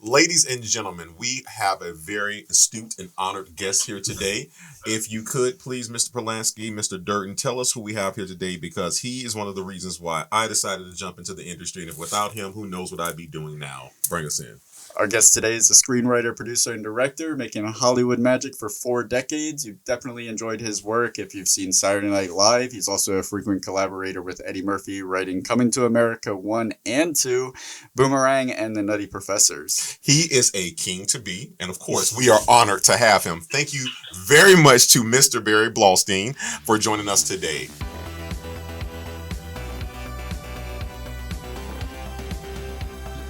Ladies and gentlemen, we have a very astute and honored guest here today. If you could, please, Mr. Polanski, Mr. Durden, tell us who we have here today because he is one of the reasons why I decided to jump into the industry. And if without him, who knows what I'd be doing now? Bring us in. Our guest today is a screenwriter, producer, and director, making Hollywood magic for 4 decades. You've definitely enjoyed his work if you've seen Saturday Night Live. He's also a frequent collaborator with Eddie Murphy, writing Coming to America 1 and 2, Boomerang, and The Nutty Professors. He is a king to be, and of course, we are honored to have him. Thank you very much to Mr. Barry Blaustein for joining us today.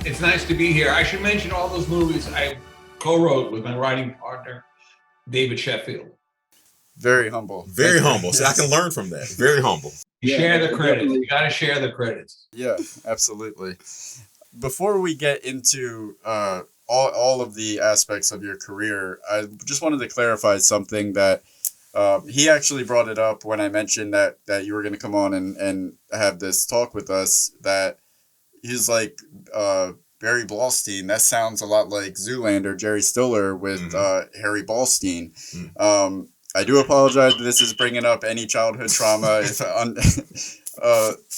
It's nice to be here. I should mention all those movies I co-wrote with my writing partner, David Sheffield. Very humble. Very humble. So I can learn from that. Very humble. Share the credits. You got to share the credits. Yeah, absolutely. Before we get into all of the aspects of your career, I just wanted to clarify something that he actually brought it up when I mentioned that you were going to come on and have this talk with us, that he's like, Barry Blaustein, that sounds a lot like Zoolander, Jerry Stiller with Harry Blaustein. I do apologize that this is bringing up any childhood trauma.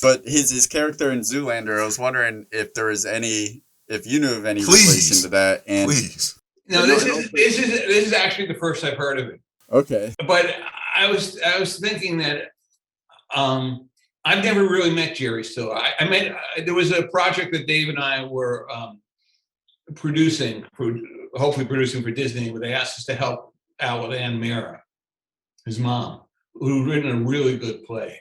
But his character in Zoolander, I was wondering if you knew of any relation to that. And Please. No, this is actually the first I've heard of it. Okay. But I was thinking that I've never really met Jerry Stiller. There was a project that Dave and I were hopefully producing for Disney, where they asked us to help out with Ann Mara, his mom, who'd written a really good play.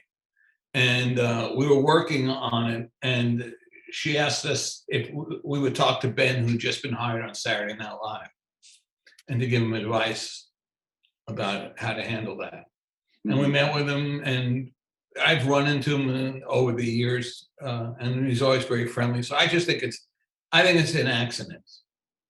And we were working on it, and she asked us if we would talk to Ben, who'd just been hired on Saturday Night Live, and to give him advice about how to handle that. And we met with him, and I've run into him over the years, and he's always very friendly. So I just think it's an accident.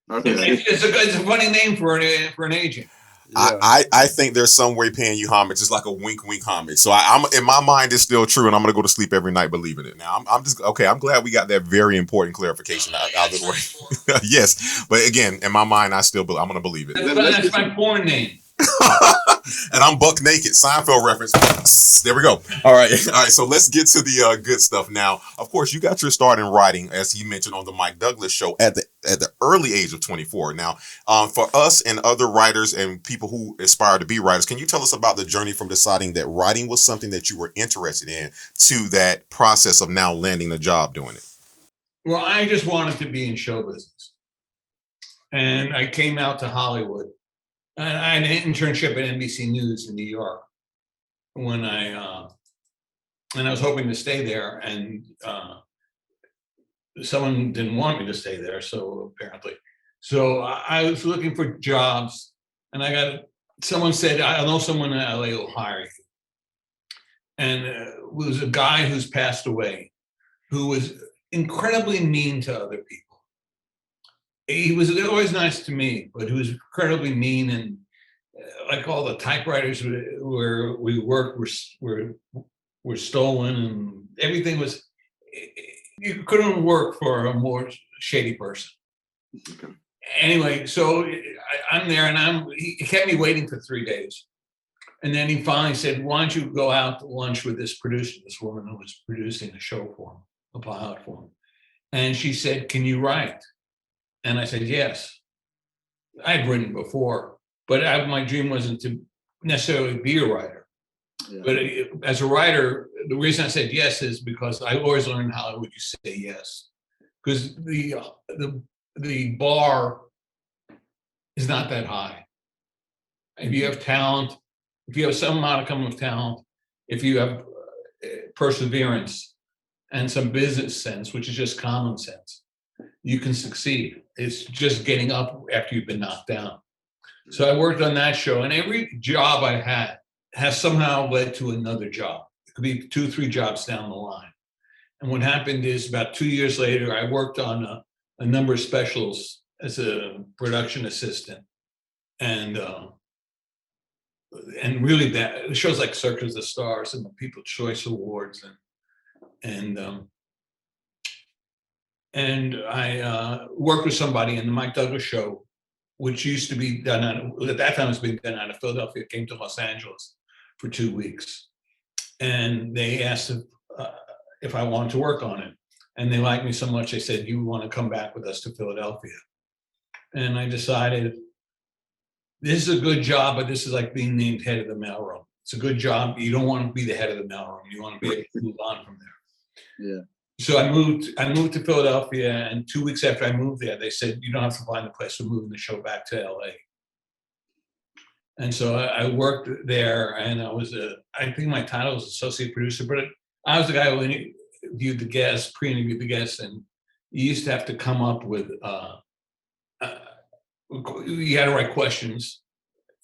Okay. It's a funny name for an agent. Yeah. I think there's some way paying you homage. It's like a wink homage. So I'm in my mind, it's still true, and I'm gonna go to sleep every night believing it. Now I'm just okay. I'm glad we got that very important clarification out of the way. Yes, but again, in my mind, I'm gonna believe it. That's my porn name. And I'm buck naked. Seinfeld reference. There we go. All right. So let's get to the good stuff now. Of course, you got your start in writing, as he mentioned on the Mike Douglas show, at the early age of 24. Now, for us and other writers and people who aspire to be writers, can you tell us about the journey from deciding that writing was something that you were interested in to that process of now landing a job doing it? Well, I just wanted to be in show business, and I came out to Hollywood. I had an internship at NBC News in New York when I was hoping to stay there, and someone didn't want me to stay there, so apparently. So I was looking for jobs, and someone said, I know someone in LA will hire you. And it was a guy who's passed away, who was incredibly mean to other people. He was always nice to me, but he was incredibly mean, and like all the typewriters where we worked were stolen, and everything was. You couldn't work for a more shady person. Okay. Anyway, so I'm there, and he kept me waiting for 3 days, and then he finally said, "Why don't you go out to lunch with this producer, this woman who was producing a show for him, a pilot for him?" And she said, "Can you write?" And I said, yes. I'd written before, but my dream wasn't to necessarily be a writer. Yeah. But as a writer, the reason I said yes is because I always learned how would you say yes. Because the bar is not that high. If you have talent, if you have some modicum of talent, if you have perseverance and some business sense, which is just common sense, you can succeed. It's just getting up after you've been knocked down. So I worked on that show, and every job I had has somehow led to another job. It could be 2, 3 jobs down the line. And what happened is about 2 years later, I worked on a number of specials as a production assistant. And really that shows like Circus of the Stars and the People's Choice Awards and and I worked with somebody in the Mike Douglas show, which used to be done at that time it was being done out of Philadelphia. It came to Los Angeles for 2 weeks, and they asked if I wanted to work on it, and they liked me so much they said, "You want to come back with us to Philadelphia?" And I decided, this is a good job, but this is like being named head of the mailroom. It's a good job. You don't want to be the head of the mailroom. You want to be able to move on from there. Yeah. So I moved to Philadelphia, and 2 weeks after I moved there, they said, "You don't have to find a place. We're moving the show back to LA." And so I worked there, and I think my title was associate producer, but I was the guy who interviewed the guests, pre-interviewed the guests, and you used to have to come up with, you had to write questions,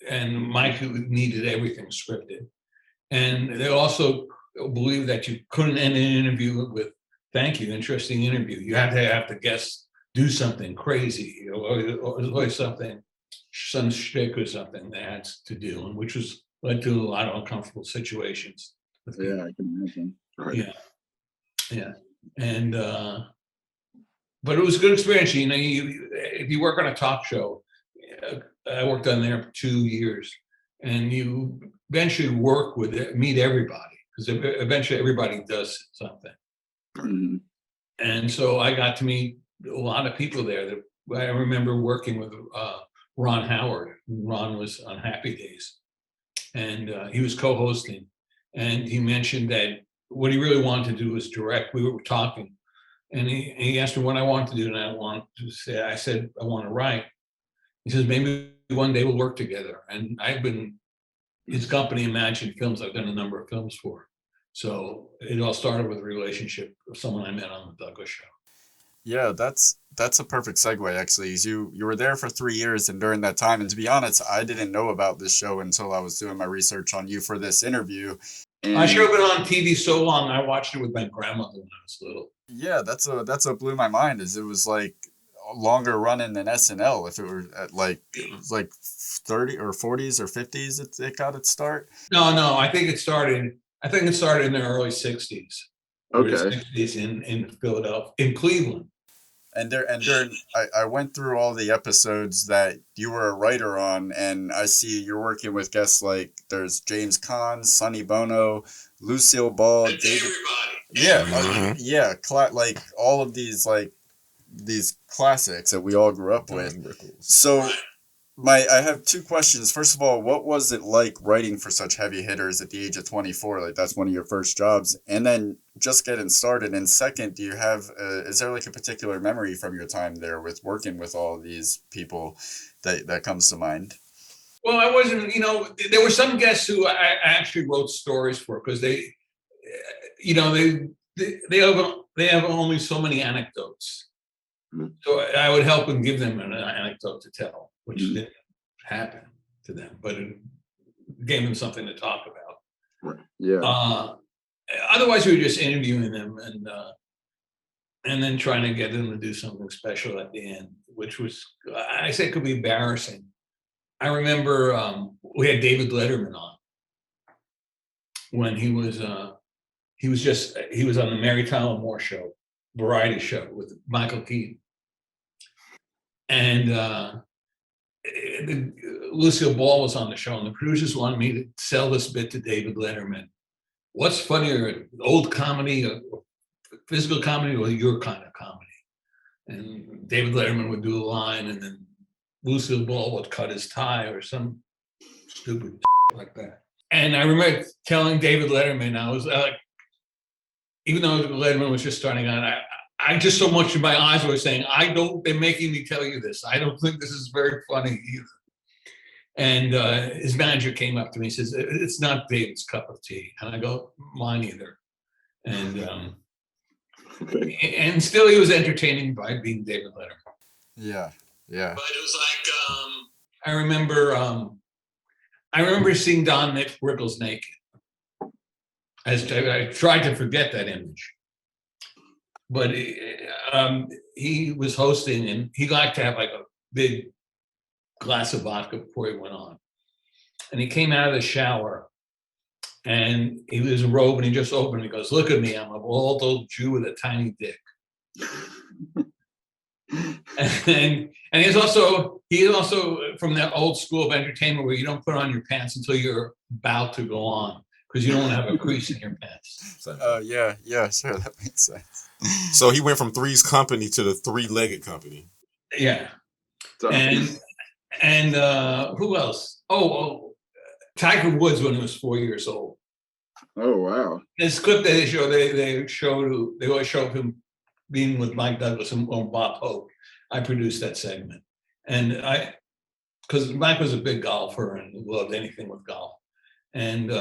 and Mike needed everything scripted. And they also believed that you couldn't end an interview with, "Thank you, interesting interview." You had to have the guests do something crazy, or something, some shtick or something they had to do, and which was led to a lot of uncomfortable situations. Yeah, I can imagine. Right. Yeah. And but it was a good experience. You know, if you work on a talk show, I worked on there for 2 years, and you eventually meet everybody, because eventually everybody does something. Mm-hmm. And so I got to meet a lot of people there. That I remember working with Ron Howard. Ron was on Happy Days, and he was co-hosting. And he mentioned that what he really wanted to do was direct. We were talking, and he asked me what I wanted to do, and I said, "I want to write." He says, "Maybe one day we'll work together." And his company, Imagine Films, I've done a number of films for. So it all started with a relationship of someone I met on the Douglas show. Yeah, that's a perfect segue, actually. You were there for 3 years, and during that time, and to be honest, I didn't know about this show until I was doing my research on you for this interview. I should have been on TV so long. I watched it with my grandmother when I was little. Yeah, that's what blew my mind, is it was like longer running than SNL. If it were at like, it was like 30 or 40s or 50s, it got its start. No, I think it started in the early 60s. Okay. 60s in Philadelphia, in Cleveland. And during, I went through all the episodes that you were a writer on, and I see you're working with guests like, there's James Caan, Sonny Bono, Lucille Ball, David. Everybody. Yeah, like all of these, like these classics that we all grew up with. So I have 2 questions. First of all, what was it like writing for such heavy hitters at the age of 24? Like, that's one of your first jobs, and then just getting started. And second, do you have is there like a particular memory from your time there with working with all these people that comes to mind? Well, I wasn't, there were some guests who I actually wrote stories for, because they have only so many anecdotes. So I would help and give them an anecdote to tell, which didn't happen to them, but it gave them something to talk about. Yeah. Otherwise, we were just interviewing them and then trying to get them to do something special at the end, which was, I say, could be embarrassing. I remember we had David Letterman on when he was on the Mary Tyler Moore show, variety show with Michael Keaton. And Lucille Ball was on the show, and the producers wanted me to sell this bit to David Letterman. What's funnier, old comedy, or physical comedy, or your kind of comedy? And David Letterman would do a line, and then Lucille Ball would cut his tie or some stupid like that. And I remember telling David Letterman, I was like, even though Letterman was just starting on, I just, so much in my eyes were saying, they're making me tell you this. I don't think this is very funny either. And his manager came up to me and says, "It's not David's cup of tea." And I go, "Mine either." And and still he was entertaining by being David Letterman. Yeah. But it was like, I remember seeing Don Rickles naked. I tried to forget that image. But he was hosting, and he liked to have like a big glass of vodka before he went on. And he came out of the shower, and he was in a robe, and he just opened. He goes, "Look at me, I'm a bald old Jew with a tiny dick." And he's also from that old school of entertainment where you don't put on your pants until you're about to go on because you don't want to have a crease in your pants. Yeah, sure, that makes sense. So he went from Three's Company to the Three-Legged Company. Yeah, and who else? Tiger Woods when he was 4 years old. Oh wow! This clip they show, they always show him being with Mike Douglas and Bob Hope. I produced that segment, and because Mike was a big golfer and loved anything with golf, and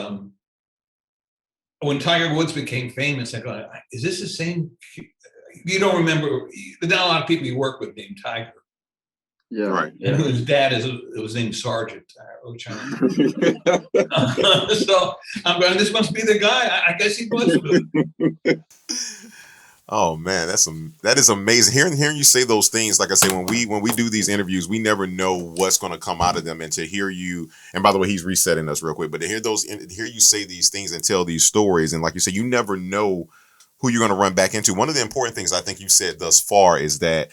when Tiger Woods became famous, I go, "Is this the same?" You don't remember? There's not a lot of people you work with named Tiger. Yeah, right. And whose dad was named Sergeant. So I'm going, this must be the guy. I guess he was. Oh man, that is amazing. Hearing you say those things, like I say, when we do these interviews, we never know what's going to come out of them. And to hear you, and by the way, he's resetting us real quick, but to hear you say these things and tell these stories, and like you say, you never know who you're going to run back into. One of the important things I think you said thus far is that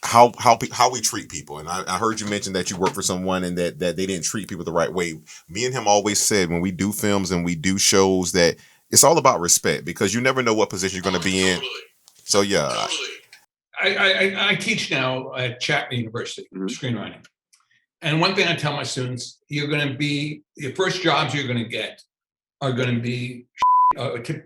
how we treat people. And I heard you mention that you work for someone and that they didn't treat people the right way. Me and him always said when we do films and we do shows that it's all about respect, because you never know what position you're going to be in. So yeah. Totally. I teach now at Chapman University, screenwriting. And one thing I tell my students, your first jobs you're going to get are going to be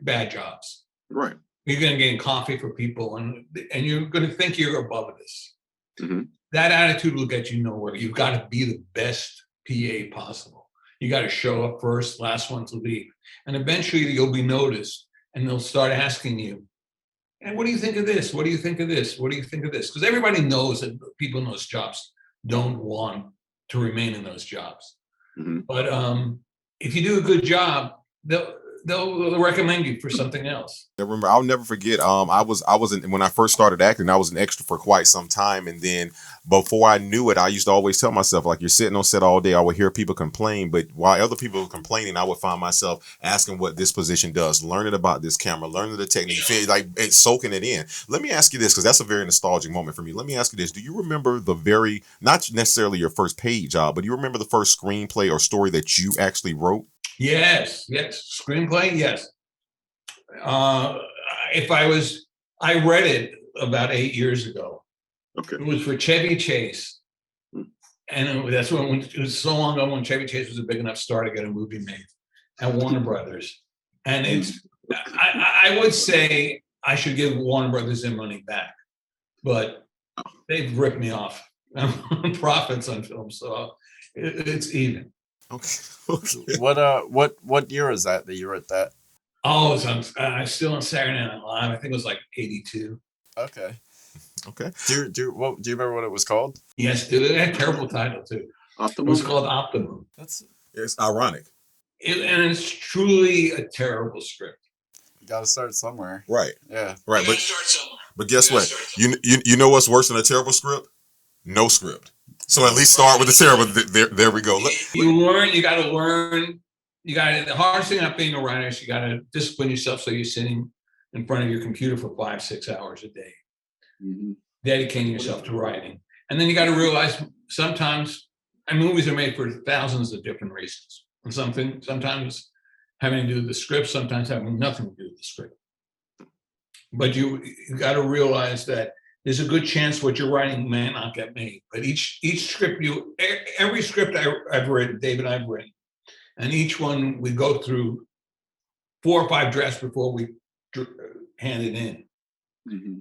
bad jobs. Right. You're going to get coffee for people, and you're going to think you're above this. Mm-hmm. That attitude will get you nowhere. You've got to be the best PA possible. You got to show up first, last one to leave. And eventually you'll be noticed, and they'll start asking you, and what do you think of this? What do you think of this? What do you think of this? Because everybody knows that people in those jobs don't want to remain in those jobs. Mm-hmm. But if you do a good job, they'll recommend you for something else. I remember, I'll never forget. I was when I first started acting, I was an extra for quite some time, and then before I knew it, I used to always tell myself, like, you're sitting on set all day. I would hear people complain, but while other people were complaining, I would find myself asking what this position does, learning about this camera, learning the technique, like soaking it in. Let me ask you this, because that's a very nostalgic moment for me. Let me ask you this: do you remember not necessarily your first paid job, but do you remember the first screenplay or story that you actually wrote? Yes. Screenplay, yes. I read it about 8 years ago. Okay. It was for Chevy Chase. And that's when it was so long ago when Chevy Chase was a big enough star to get a movie made at Warner Brothers. And I would say I should give Warner Brothers their money back, but they've ripped me off on profits on film, so it's even. Okay. What year is that you wrote that? Oh, I'm still on Saturday Night Live. I think it was like 82. Okay. Do you remember what it was called? Yes, it had a terrible title too. Optimum? It was called Optimum. It's ironic. And it's truly a terrible script. You got to start somewhere. Right. Yeah. Right. Start somewhere. But guess what? You know what's worse than a terrible script? No script. So at least start with the terrible. There we go. You learn. You got to learn. The hardest thing about being a writer is you got to discipline yourself so you're sitting in front of your computer for 5-6 hours a day, dedicating yourself to writing. And then you got to realize sometimes, movies are made for thousands of different reasons. And sometimes having to do with the script, sometimes having nothing to do with the script. But you got to realize that there's a good chance what you're writing may not get made. But each script every script I've written, David, I've written, and each one we go through 4 or 5 drafts before we hand it in. Mm-hmm.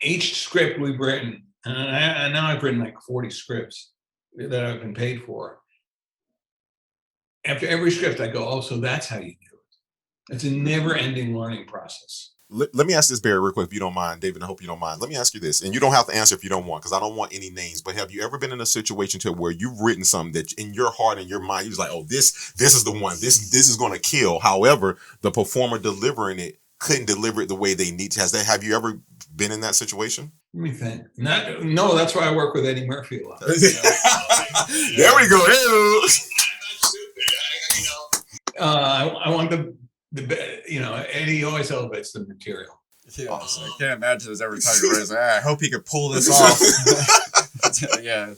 Each script we've written, and now I've written like 40 scripts that I've been paid for. After every script, I go, oh, so that's how you do it. It's a never-ending learning process. Let me ask this, Barry, real quick, if you don't mind, David. I hope you don't mind. Let me ask you this, and you don't have to answer if you don't want, because I don't want any names. But have you ever been in a situation to where you've written something that in your heart and your mind, you're like, oh, this is the one. This is going to kill. However, the performer delivering it couldn't deliver it the way they need to. Have you ever been in that situation? Let me think. No, that's why I work with Eddie Murphy a lot. There we go. I want Eddie always elevates the material. Yeah, Awesome. I can't imagine this every time you raise it. I hope he could pull this off. Yeah.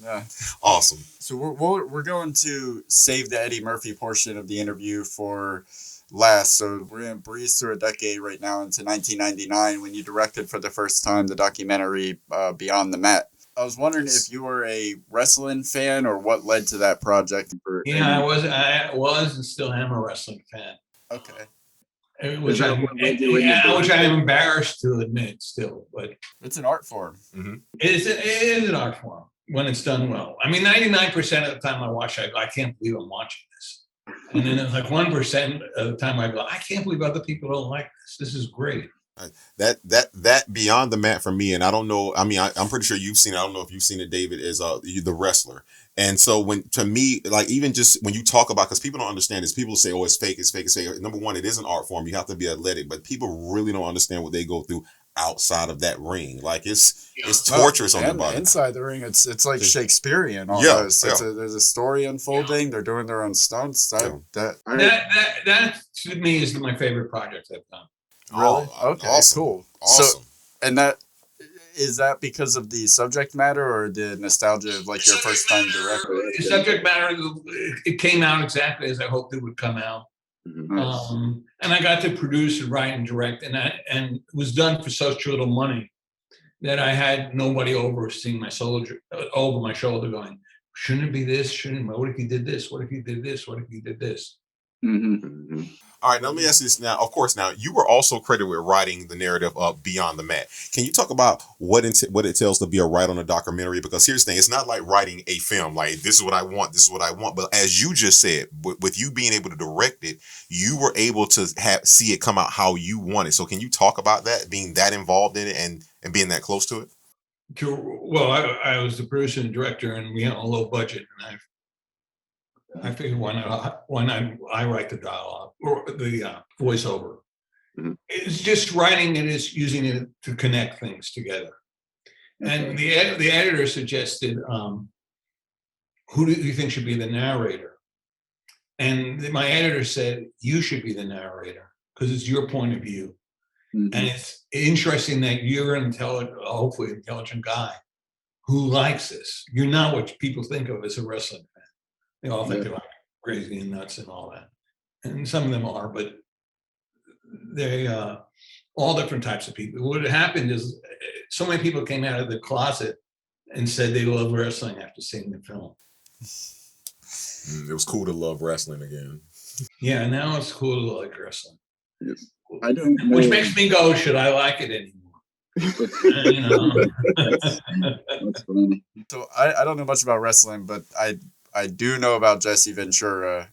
Awesome. So we're going to save the Eddie Murphy portion of the interview for last. So we're going to breeze through a decade right now into 1999 when you directed for the first time the documentary Beyond the Mat. I was wondering if you were a wrestling fan or what led to that project. Yeah, I was and still am a wrestling fan. Okay. Which I'm embarrassed to admit still, but it's an art form. Mm-hmm. It is an art form when it's done well. I mean, 99% of the time I watch, I can't believe I'm watching this. And then it's like 1% of the time I go, I can't believe other people don't like this. This is great. That Beyond the Mat for me, and I don't know. I mean, I'm pretty sure you've seen it. I don't know if you've seen it, David, is the wrestler. And so to me, like even just when you talk about, because people don't understand this, people say, oh, it's fake, it's fake, it's fake. Number one, it is an art form. You have to be athletic, but people really don't understand what they go through outside of that ring. Like it's torturous on the body. Inside the ring, it's like Shakespearean almost. Yeah. There's a story unfolding. They're doing their own stunts. That to me is my favorite project I've done. Really? Okay, awesome. Cool. Awesome. So, and is that because of the subject matter or the nostalgia of like your first time directing? The subject matter, it came out exactly as I hoped it would come out. Mm-hmm. And I got to produce and write and direct, and it was done for such little money that I had nobody overseeing over my shoulder going, shouldn't it be this? What if you did this? What if you did this? What if you did this? Mm-hmm. Mm-hmm. All right, now let me ask you this now. Of course, now you were also credited with writing the narrative of Beyond the Mat. Can you talk about what it tells to be a writer on a documentary? Because here's the thing, it's not like writing a film, like this is what I want, this is what I want. But as you just said, with you being able to direct it, you were able to see it come out how you want it. So can you talk about that, being that involved in it and being that close to it? Well, I was the producer and director, and we had a low budget, and I figured why not I write the dialogue or the voiceover. Mm-hmm. It's just writing it is using it to connect things together. Okay. And the editor suggested, who do you think should be the narrator? And my editor said, you should be the narrator because it's your point of view. Mm-hmm. And it's interesting that you're an hopefully intelligent guy who likes this. You're not what people think of as a wrestling fan. They all think they're like crazy and nuts and all that. And some of them are, but they all different types of people. What had happened is so many people came out of the closet and said they love wrestling after seeing the film. It was cool to love wrestling again. Yeah, now it's cool to like wrestling. Yes. I don't know. Which makes me go, should I like it anymore? That's funny. So I don't know much about wrestling, but I do know about Jesse Ventura.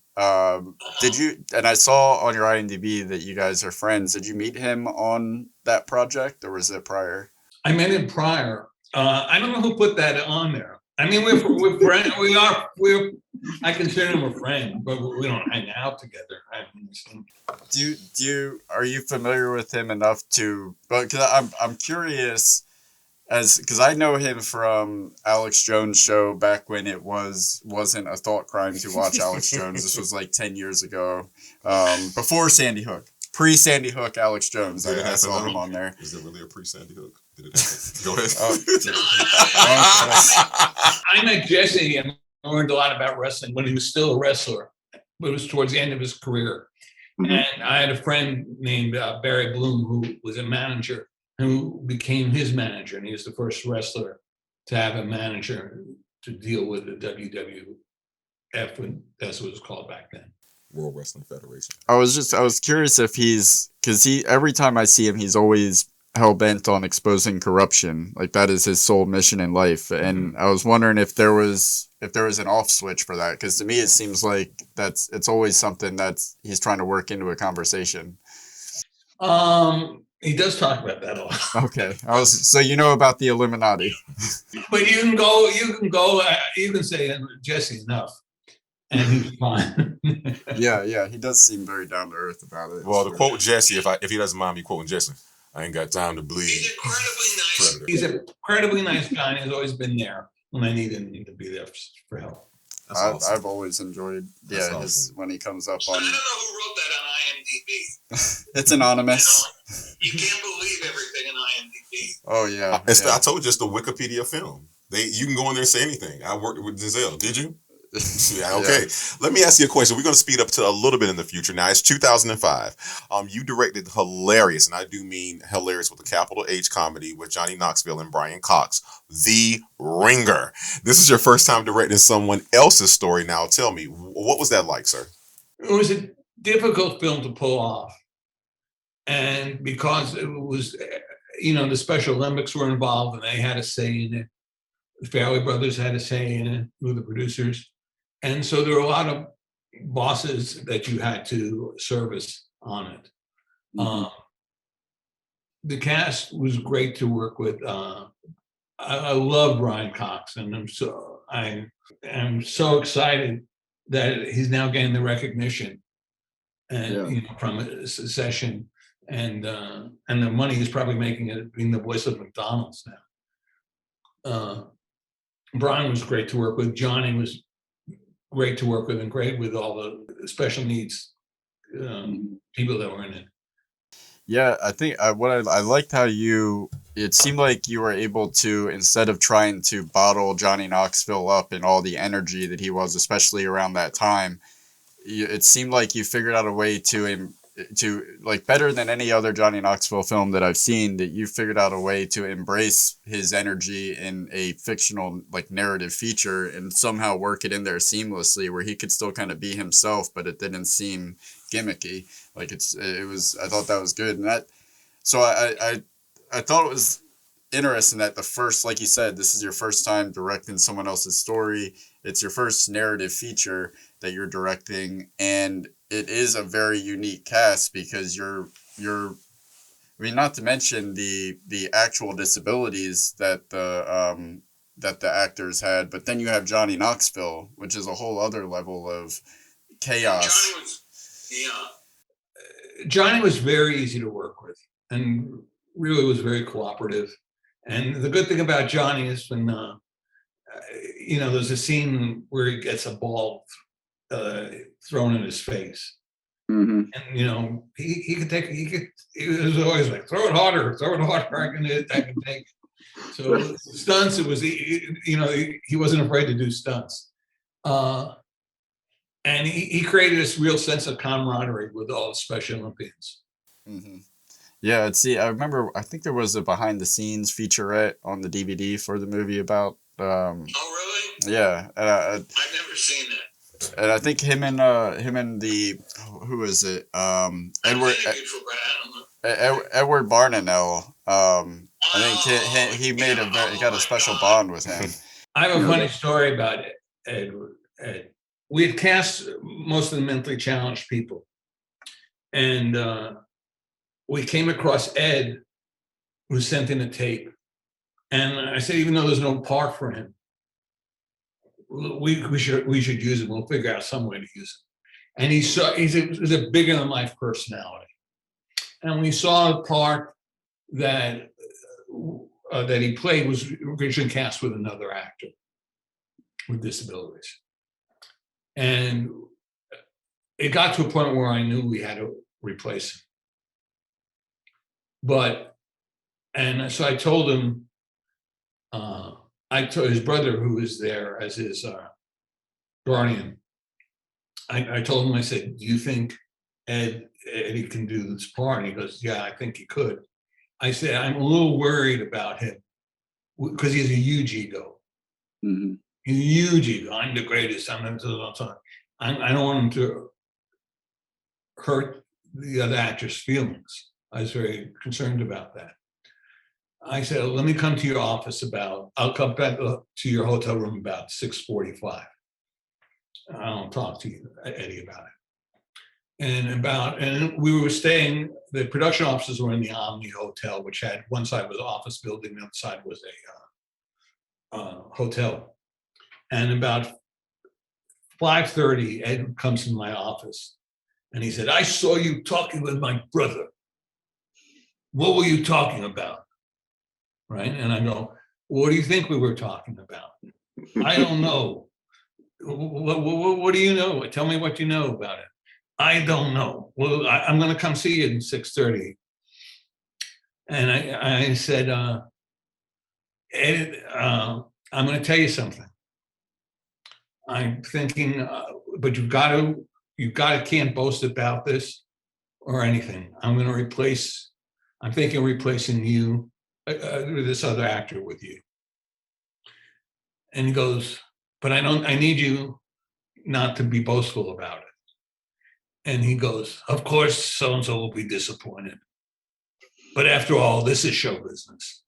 Did you? And I saw on your IMDb that you guys are friends. Did you meet him on that project, or was it prior? I met him prior. I don't know who put that on there. I mean, we're friends. I consider him a friend, but we don't hang out together. Are you familiar with him enough to? But because I'm curious. Because I know him from Alex Jones' show back when it wasn't a thought crime to watch Alex Jones. This was like 10 years ago, before Sandy Hook. Pre-Sandy Hook Alex Jones. I saw him on there. Is it really a pre-Sandy Hook? Did it happen? Go ahead. I met Jesse and learned a lot about wrestling when he was still a wrestler, but it was towards the end of his career. Mm-hmm. And I had a friend named Barry Bloom who was a manager, who became his manager, and he was the first wrestler to have a manager to deal with the WWF, when that's what it was called back then. World Wrestling Federation. I was curious if because every time I see him, he's always hell bent on exposing corruption. Like that is his sole mission in life. And I was wondering if there was an off switch for that, because to me it seems like it's always something that's he's trying to work into a conversation. He does talk about that a lot. Okay. So you know about the Illuminati. But you can say Jesse enough, and he's fine. Yeah, he does seem very down to earth about it. Well, to quote Jesse, if he doesn't mind me quoting Jesse, I ain't got time to bleed. He's an incredibly nice guy, and he's always been there when I needed him to be there for help. Awesome. I've always enjoyed his when he comes up on. I don't know who wrote that on IMDb. It's anonymous. You can't believe everything in IMDb. Oh yeah. I told you it's the Wikipedia film. You can go in there and say anything. I worked with Giselle. Did you? Yeah, okay. Let me ask you a question. We're going to speed up to a little bit in the future. Now, it's 2005. You directed hilarious, and I do mean hilarious with a capital H comedy with Johnny Knoxville and Brian Cox, The Ringer. This is your first time directing someone else's story. Now, tell me, what was that like, sir? It was a difficult film to pull off. And because it was, the Special Olympics were involved and they had a say in it. The Farrelly brothers had a say in it, who were the producers. And so there were a lot of bosses that you had to service on it. Mm-hmm. The cast was great to work with. I love Brian Cox, and I am so excited that he's now getting the recognition and from a session, and the money he's probably making it being the voice of McDonald's now. Brian was great to work with. Johnny was great to work with, and great with all the special needs people that were in it. Yeah, I think I liked how it seemed like you were able to, instead of trying to bottle Johnny Knoxville up and all the energy that he was, especially around that time, it seemed like you figured out a way to like, better than any other Johnny Knoxville film that I've seen, that you figured out a way to embrace his energy in a fictional, like, narrative feature and somehow work it in there seamlessly where he could still kind of be himself, but it didn't seem gimmicky. Like, I thought that was good. And I thought it was interesting that the first, like you said, this is your first time directing someone else's story. It's your first narrative feature that you're directing, and it is a very unique cast because you're I mean, not to mention the actual disabilities that the actors had, but then you have Johnny Knoxville, which is a whole other level of chaos. Johnny was very easy to work with and really was very cooperative. And the good thing about Johnny is when there's a scene where he gets a ball thrown in his face. Mm-hmm. And he was always like, throw it harder, I can take it. So stunts, it was, he wasn't afraid to do stunts. And he created this real sense of camaraderie with all the Special Olympians. Mm-hmm. Yeah, I remember, I think there was a behind the scenes featurette on the DVD for the movie about. Oh, really? Yeah. I've never seen that. And I think him and the, who is it? Edward Barnwell. I think he got a special bond with him. I have a funny story about Ed. We had cast most of the mentally challenged people, and we came across Ed, who sent in a tape, and I said, even though there's no part for him, we should use him. We'll figure out some way to use him. And he's a bigger than life personality, and we saw a part that he played was originally cast with another actor with disabilities. And it got to a point where I knew we had to replace him. So I told him, I told his brother, who was there as his guardian, I told him, I said, do you think Eddie can do this part? And he goes, yeah, I think he could. I said, I'm a little worried about him because he's a huge ego. Mm-hmm. Huge ego. I'm the greatest. I don't want him to hurt the other actor's feelings. I was very concerned about that. I said, let me come to your office I'll come back to your hotel room about 6:45. I'll talk to you, Eddie, about it. And we were staying, the production offices were in the Omni Hotel, which had one side was an office building, the other side was a hotel. And about 5:30, Ed comes in my office and he said, I saw you talking with my brother. What were you talking about? Right? And I go, what do you think we were talking about? I don't know. What do you know? Tell me what you know about it. I don't know. Well, I'm going to come see you at 6:30. And I said, Ed, I'm going to tell you something. I'm thinking, but can't boast about this or anything. I'm thinking of replacing you with this other actor with you. And he goes, but I need you not to be boastful about it. And he goes, of course, so-and-so will be disappointed. But after all, this is show business.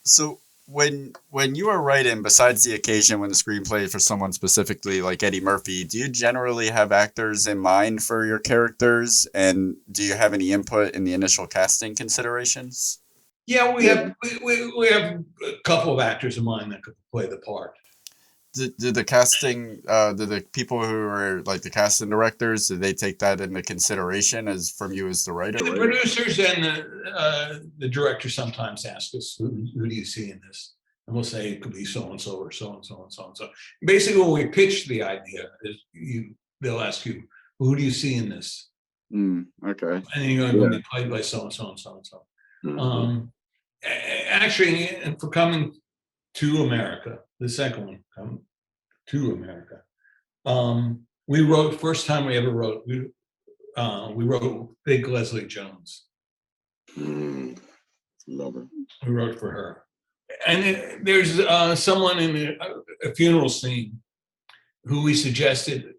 So when you are writing, besides the occasion when the screenplay for someone specifically like Eddie Murphy, do you generally have actors in mind for your characters? And do you have any input in the initial casting considerations? Yeah, we have a couple of actors in mind that could play the part. Did the casting, did the people who are like the casting directors, did they take that into consideration as from you as the writer? The producers and the director sometimes ask us, who do you see in this? And we'll say it could be so-and-so or so-and-so and so-and-so. Basically, when we pitch the idea, they'll ask you, who do you see in this? Okay. And then you're going to be played by so-and-so and so-and-so. Actually, and for coming to America, the second one, Come to America, we wrote, first time we ever wrote, we wrote Big Leslie Jones. Love her. We wrote for her. And there's someone in a funeral scene who we suggested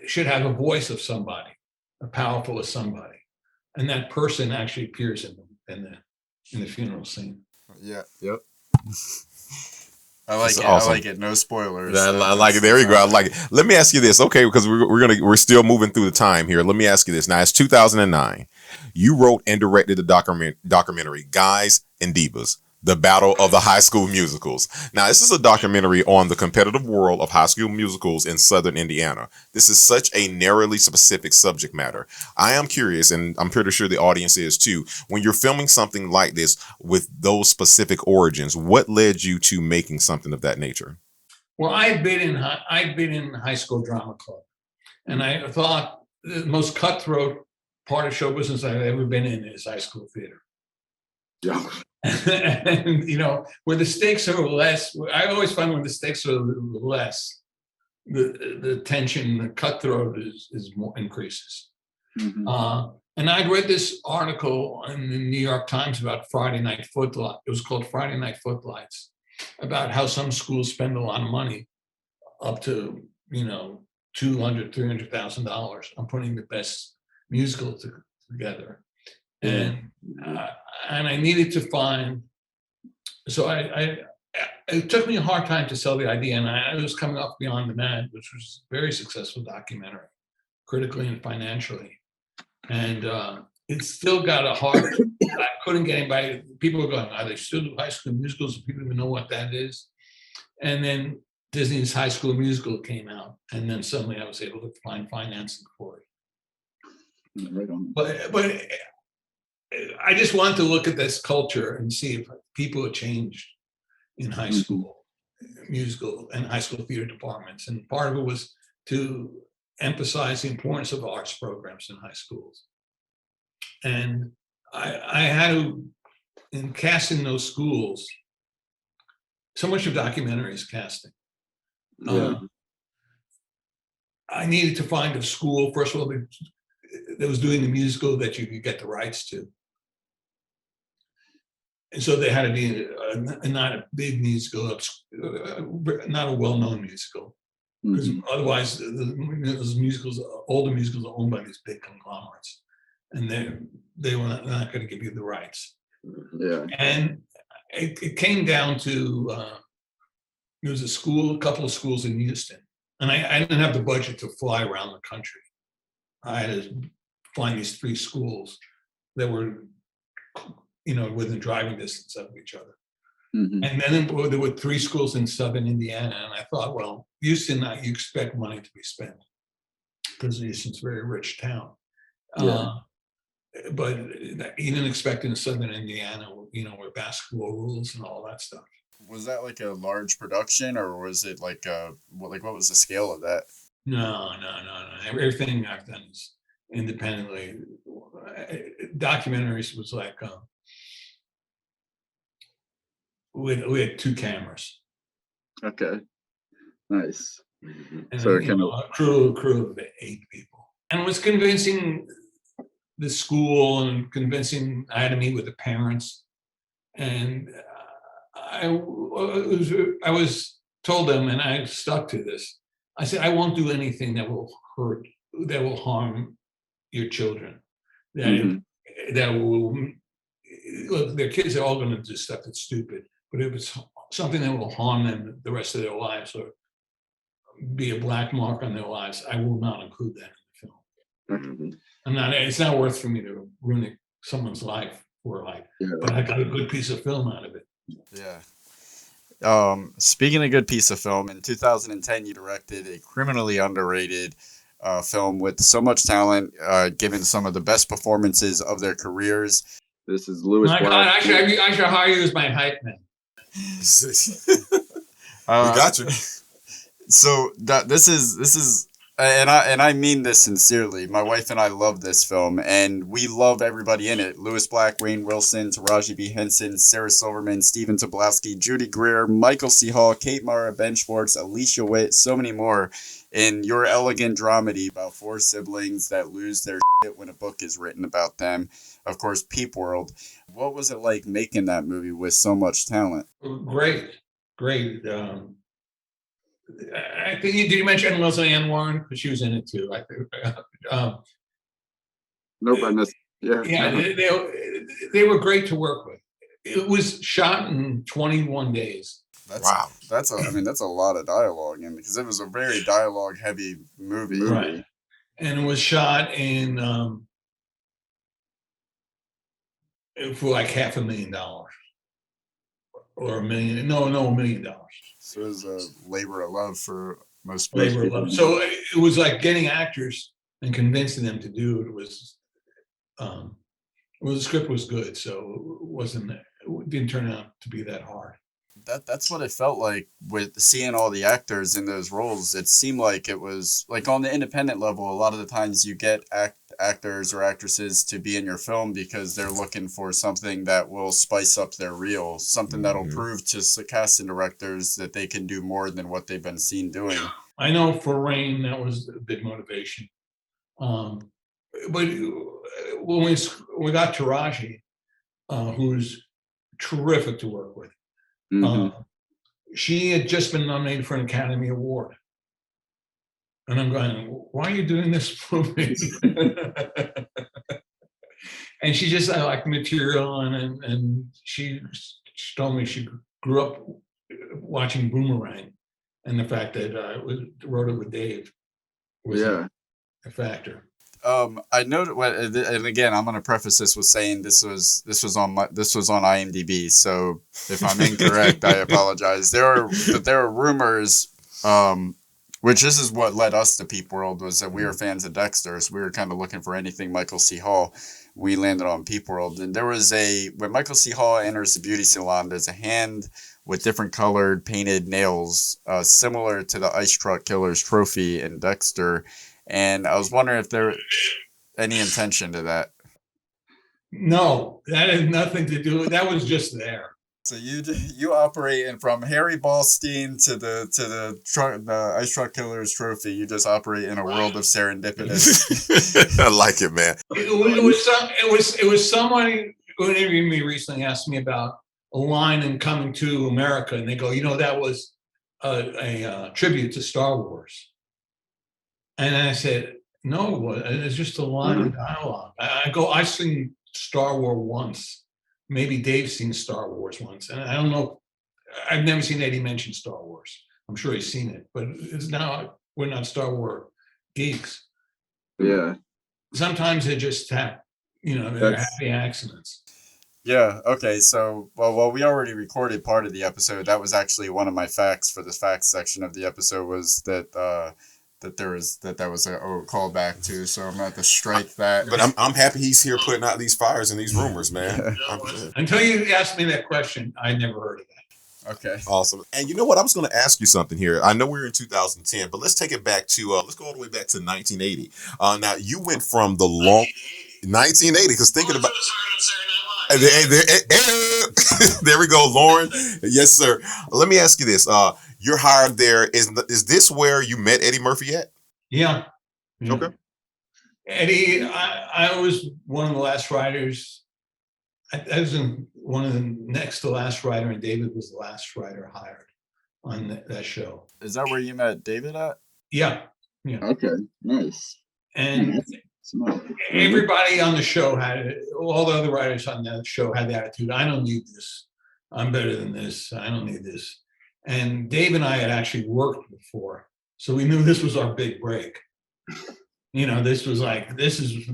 should have a voice of somebody, a powerful of somebody. And that person actually appears in the funeral scene. Yeah. Yep. I like That's it. awesome. I like it. No spoilers. I like it. There you go. I like it. Let me ask you this, okay? Because we're still moving through the time here. Let me ask you this. Now it's 2009. You wrote and directed the documentary "Guys and Divas: The Battle of the High School Musicals." Now this is a documentary on the competitive world of high school musicals in Southern Indiana. This is such a narrowly specific subject matter. I am curious, and I'm pretty sure the audience is too. When you're filming something like this with those specific origins, what led you to making something of that nature? Well, I'd been in high school drama club, and I thought the most cutthroat part of show business I've ever been in is high school theater. Yeah. And where the stakes are less, I always find when the stakes are less, the tension, the cutthroat is more increases. And I'd read this article in the New York Times about Friday Night Footlights. It was called Friday Night Footlights, about how some schools spend a lot of money, up to $200,000-$300,000 on putting the best musical together. And I needed to find. So it took me a hard time to sell the idea, and I was coming off Beyond the Mad, which was a very successful documentary, critically and financially. And it still got a hard. I couldn't get anybody. People were going, "Are they still do high school musicals? People even know what that is?" And then Disney's High School Musical came out, and then suddenly I was able to find financing for it. Right on. But I just wanted to look at this culture and see if people had changed in high school musical and high school theater departments. And part of it was to emphasize the importance of arts programs in high schools. And I had to, in casting those schools, so much of documentary is casting. I needed to find a school, first of all, that was doing the musical that you could get the rights to. And so they had to be not a big musical, not a well-known musical, because otherwise those musicals, older musicals, are owned by these big conglomerates, and they were not going to give you the rights. And it came down to there was a couple of schools in Houston, and I didn't have the budget to fly around the country. I had to find these 3 schools that were within driving distance of each other. And then there were 3 schools in Southern Indiana. And I thought, well, Houston, you expect money to be spent because Houston's a very rich town. But you didn't expect in Southern Indiana, where basketball rules and all that stuff. Was that like a large production, or was it like what was the scale of that? No. Everything I've done is independently. documentaries was like we had 2 cameras Okay. Nice. and So you know, a crew of 8 people, and it was convincing the school and convincing. I had to meet with the parents, and I was told them, and I stuck to this. I said, I won't do anything that will harm your children. That will look. Their kids are all going to do stuff that's stupid, but if it's something that will harm them the rest of their lives or be a black mark on their lives, I will not include that in the film. It's not worth for me to ruin someone's life for but I got a good piece of film out of it. Yeah. Speaking of good piece of film, in 2010, you directed a criminally underrated film with so much talent, given some of the best performances of their careers. This is Louis Black. I should hire you as my hype man. We got you. So this is, and I mean this sincerely. My wife and I love this film, and we love everybody in it. Louis Black, Rainn Wilson, Taraji B. Henson, Sarah Silverman, Stephen Tobolowsky, Judy Greer, Michael C. Hall, Kate Mara, Ben Schwartz, Alicia Witt, so many more. In your elegant dramedy about 4 siblings that lose their shit when a book is written about them. Of course, Peep World. What was it like making that movie with so much talent? Great. I think did you mention Leslie Ann Warren? Because she was in it too. I think. They were great to work with. It was shot in 21 days. Wow. That's a lot of dialogue, and because it was a very dialogue heavy movie. Right. And it was shot in for like $500,000 or $1 million. No, $1 million. So it was a labor of love for most people. So it was like getting actors and convincing them to do it. The script was good, so it didn't turn out to be that hard. That's what it felt like with seeing all the actors in those roles. It seemed like it was like on the independent level. A lot of the times you get actors or actresses to be in your film because they're looking for something that will spice up their reel, something that'll prove to casting directors that they can do more than what they've been seen doing. I know for Rainn, that was a big motivation. But when we got Taraji, who's terrific to work with, she had just been nominated for an Academy Award. And I'm going, why are you doing this movie? And she just, I like the material, and she told me she grew up watching Boomerang, and the fact that I wrote it with Dave was a factor. I know, and again, I'm going to preface this with saying this was on IMDb. So if I'm incorrect, I apologize. There are rumors, which this is what led us to Peep World, was that we were fans of Dexter. So we were kind of looking for anything Michael C. Hall. We landed on Peep World, and there was when Michael C. Hall enters the beauty salon, there's a hand with different colored painted nails, similar to the Ice Truck Killer's trophy in Dexter. And I was wondering if there any intention to that. No, that had nothing to do with. That was just there. So you operate from Harry Blaustein to the Ice Truck Killer's trophy. You just operate in a world of serendipitous. I like it, man. It was somebody who interviewed me recently asked me about a line in Coming to America, and they go, that was a tribute to Star Wars. And I said, no, it's just a line of dialogue. I've seen Star Wars once. Maybe Dave's seen Star Wars once. And I don't know. I've never seen Eddie mention Star Wars. I'm sure he's seen it. But we're not Star Wars geeks. Yeah. Sometimes they're just they're happy accidents. Yeah. Okay. So, well, we already recorded part of the episode. That was actually one of my facts for the facts section of the episode was that that was a callback to, so I'm gonna have to strike that. But I'm happy he's here putting out these fires and these rumors, man. Until you asked me that question, I never heard of that. Okay, awesome. And you know what? I was going to ask you something here. I know we're in 2010, but let's take it back to let's go all the way back to 1980. Now you went from the long. 1980. Because thinking about. There we go, Lauren. Yes, sir. Let me ask you this. You're hired there. Is this where you met Eddie Murphy at? Yeah. Okay. Eddie, I was one of the last writers. I was one of the next to last writer, and David was the last writer hired on that show. Is that where you met David at? Yeah. Okay, nice. And everybody on the show all the other writers on that show had the attitude, I don't need this. I'm better than this. I don't need this. And Dave and I had actually worked before. So we knew this was our big break. This was this is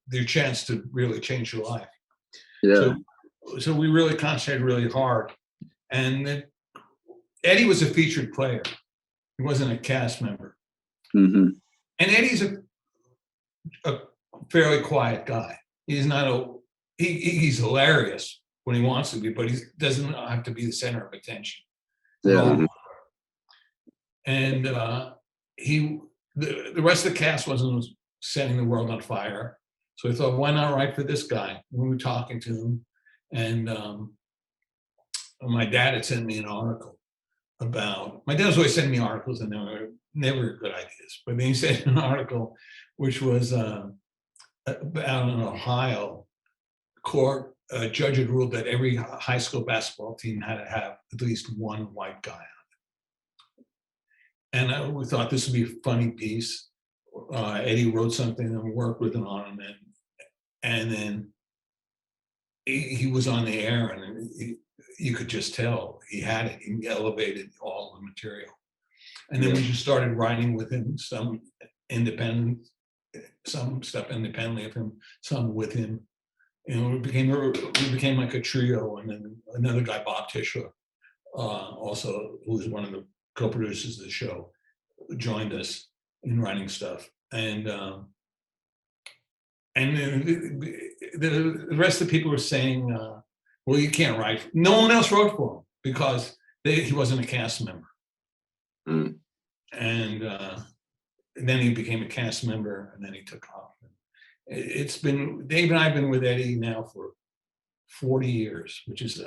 the chance to really change your life. Yeah. So we really concentrated really hard. And Eddie was a featured player. He wasn't a cast member. Mm-hmm. And Eddie's a fairly quiet guy. He's not he's hilarious when he wants to be, but he doesn't have to be the center of attention. Yeah. And the rest of the cast wasn't setting the world on fire. So I thought, why not write for this guy? We were talking to him, and my dad had sent me an article about. My dad was always sending me articles, and they were never good ideas. But then he sent an article, which was about an Ohio court. A judge had ruled that every high school basketball team had to have at least one white guy on it. And we thought this would be a funny piece. Eddie wrote something and worked with him on it. And then he was on the air, and you could just tell he had it. He elevated all the material. And then we just started writing with him, some stuff independently of him, some with him. We became like a trio. And then another guy, Bob Tishler, also, who was one of the co-producers of the show, joined us in writing stuff. And the rest of the people were saying, well, you can't write. No one else wrote for him because he wasn't a cast member. Mm. And then he became a cast member, and then he took off. It's been, Dave and I have been with Eddie now for 40 years, which is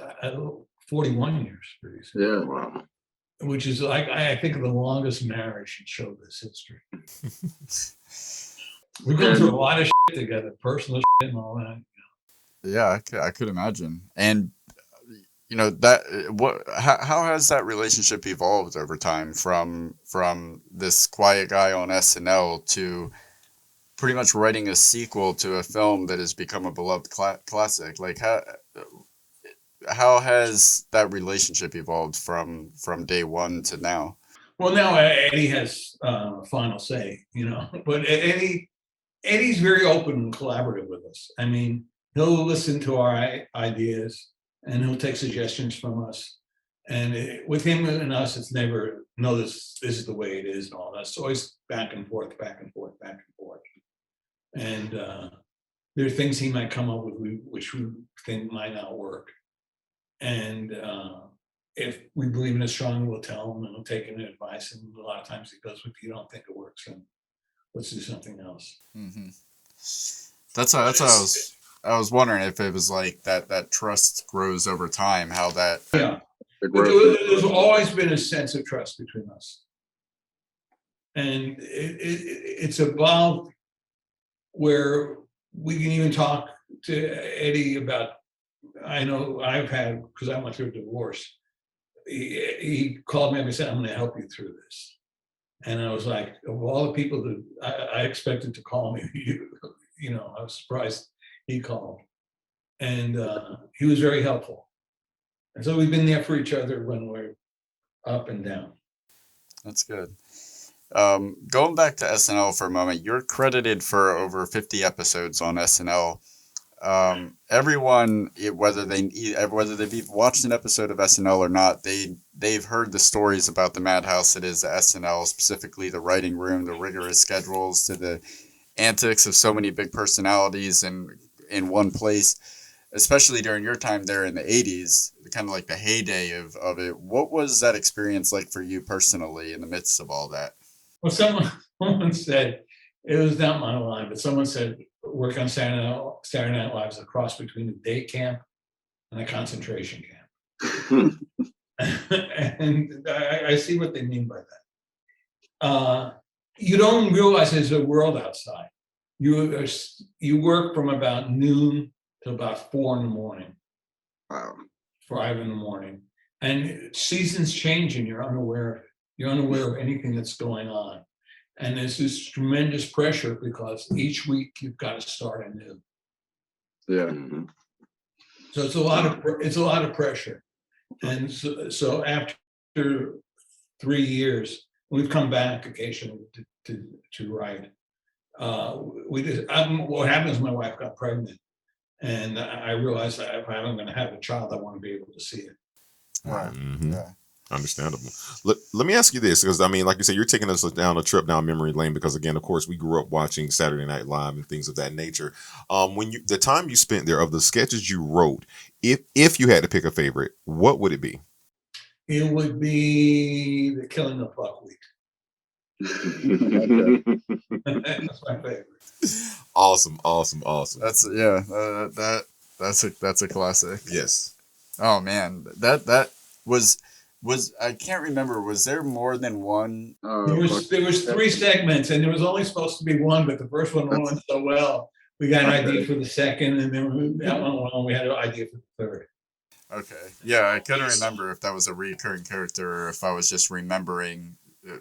41 years. Pretty soon. Yeah, wow. Which is I think the longest marriage in showbiz history. We've gone through a lot of shit together, personal shit and all that. Yeah, I could imagine. And how has that relationship evolved over time from this quiet guy on SNL to pretty much writing a sequel to a film that has become a beloved classic? Like how has that relationship evolved from day one to now? Well, now Eddie has final say, but Eddie's very open and collaborative with us. I mean, he'll listen to our ideas and he'll take suggestions from us. And with him and us, it's never, no, this is the way it is and all that. It's always back and forth, back and forth, back and forth. And there are things he might come up with which we think might not work. And if we believe in it strongly, we'll tell him and we'll take in advice. And a lot of times he goes, if you don't think it works, then let's do something else. Mm-hmm. That's how I was wondering if it was like that trust grows over time, how that. Yeah. There's always been a sense of trust between us. And it's evolved where we can even talk to Eddie about, I know I've had, because I went through a divorce, he called me up and said, I'm going to help you through this. And I was like, of all the people that I expected to call me, I was surprised he called. And he was very helpful. And so we've been there for each other when we're up and down. That's good. Going back to SNL for a moment, you're credited for over 50 episodes on SNL. Everyone, whether they've watched an episode of SNL or not, they've heard the stories about the madhouse that is SNL, specifically the writing room, the rigorous schedules, to the antics of so many big personalities in one place. Especially during your time there in the 80s, kind of like the heyday of it. What was that experience like for you personally in the midst of all that? Well, someone said, it was not my line, but someone said, work on Saturday Night Live is a cross between a day camp and a concentration camp. And I see what they mean by that. You don't realize there's a world outside. You work from about noon to about 4 in the morning. Wow. 5 in the morning. And seasons change and you're unaware of it. You're unaware of anything that's going on. And there's this tremendous pressure because each week you've got to start anew. Yeah. So it's a lot of pressure. And so after 3 years, we've come back occasionally to write. What happened is my wife got pregnant, and I realized that if I'm going to have a child, I want to be able to see it. Right. Mhm. Yeah. Understandable. Let me ask you this, because I mean, like you said, you're taking us down a trip down memory lane because, again, of course, we grew up watching Saturday Night Live and things of that nature. The time you spent there, of the sketches you wrote, if you had to pick a favorite, what would it be? It would be the killing of buckwheat. That's my favorite. Awesome. That's that's a classic. Yes. Oh man, that was I can't remember. Was there more than one? There was 3 segments, and there was only supposed to be one, but the first one went so well. We got an idea for the second, and then that one went on. We had an idea for the third. Okay, yeah, I couldn't remember if that was a recurring character or if I was just remembering. I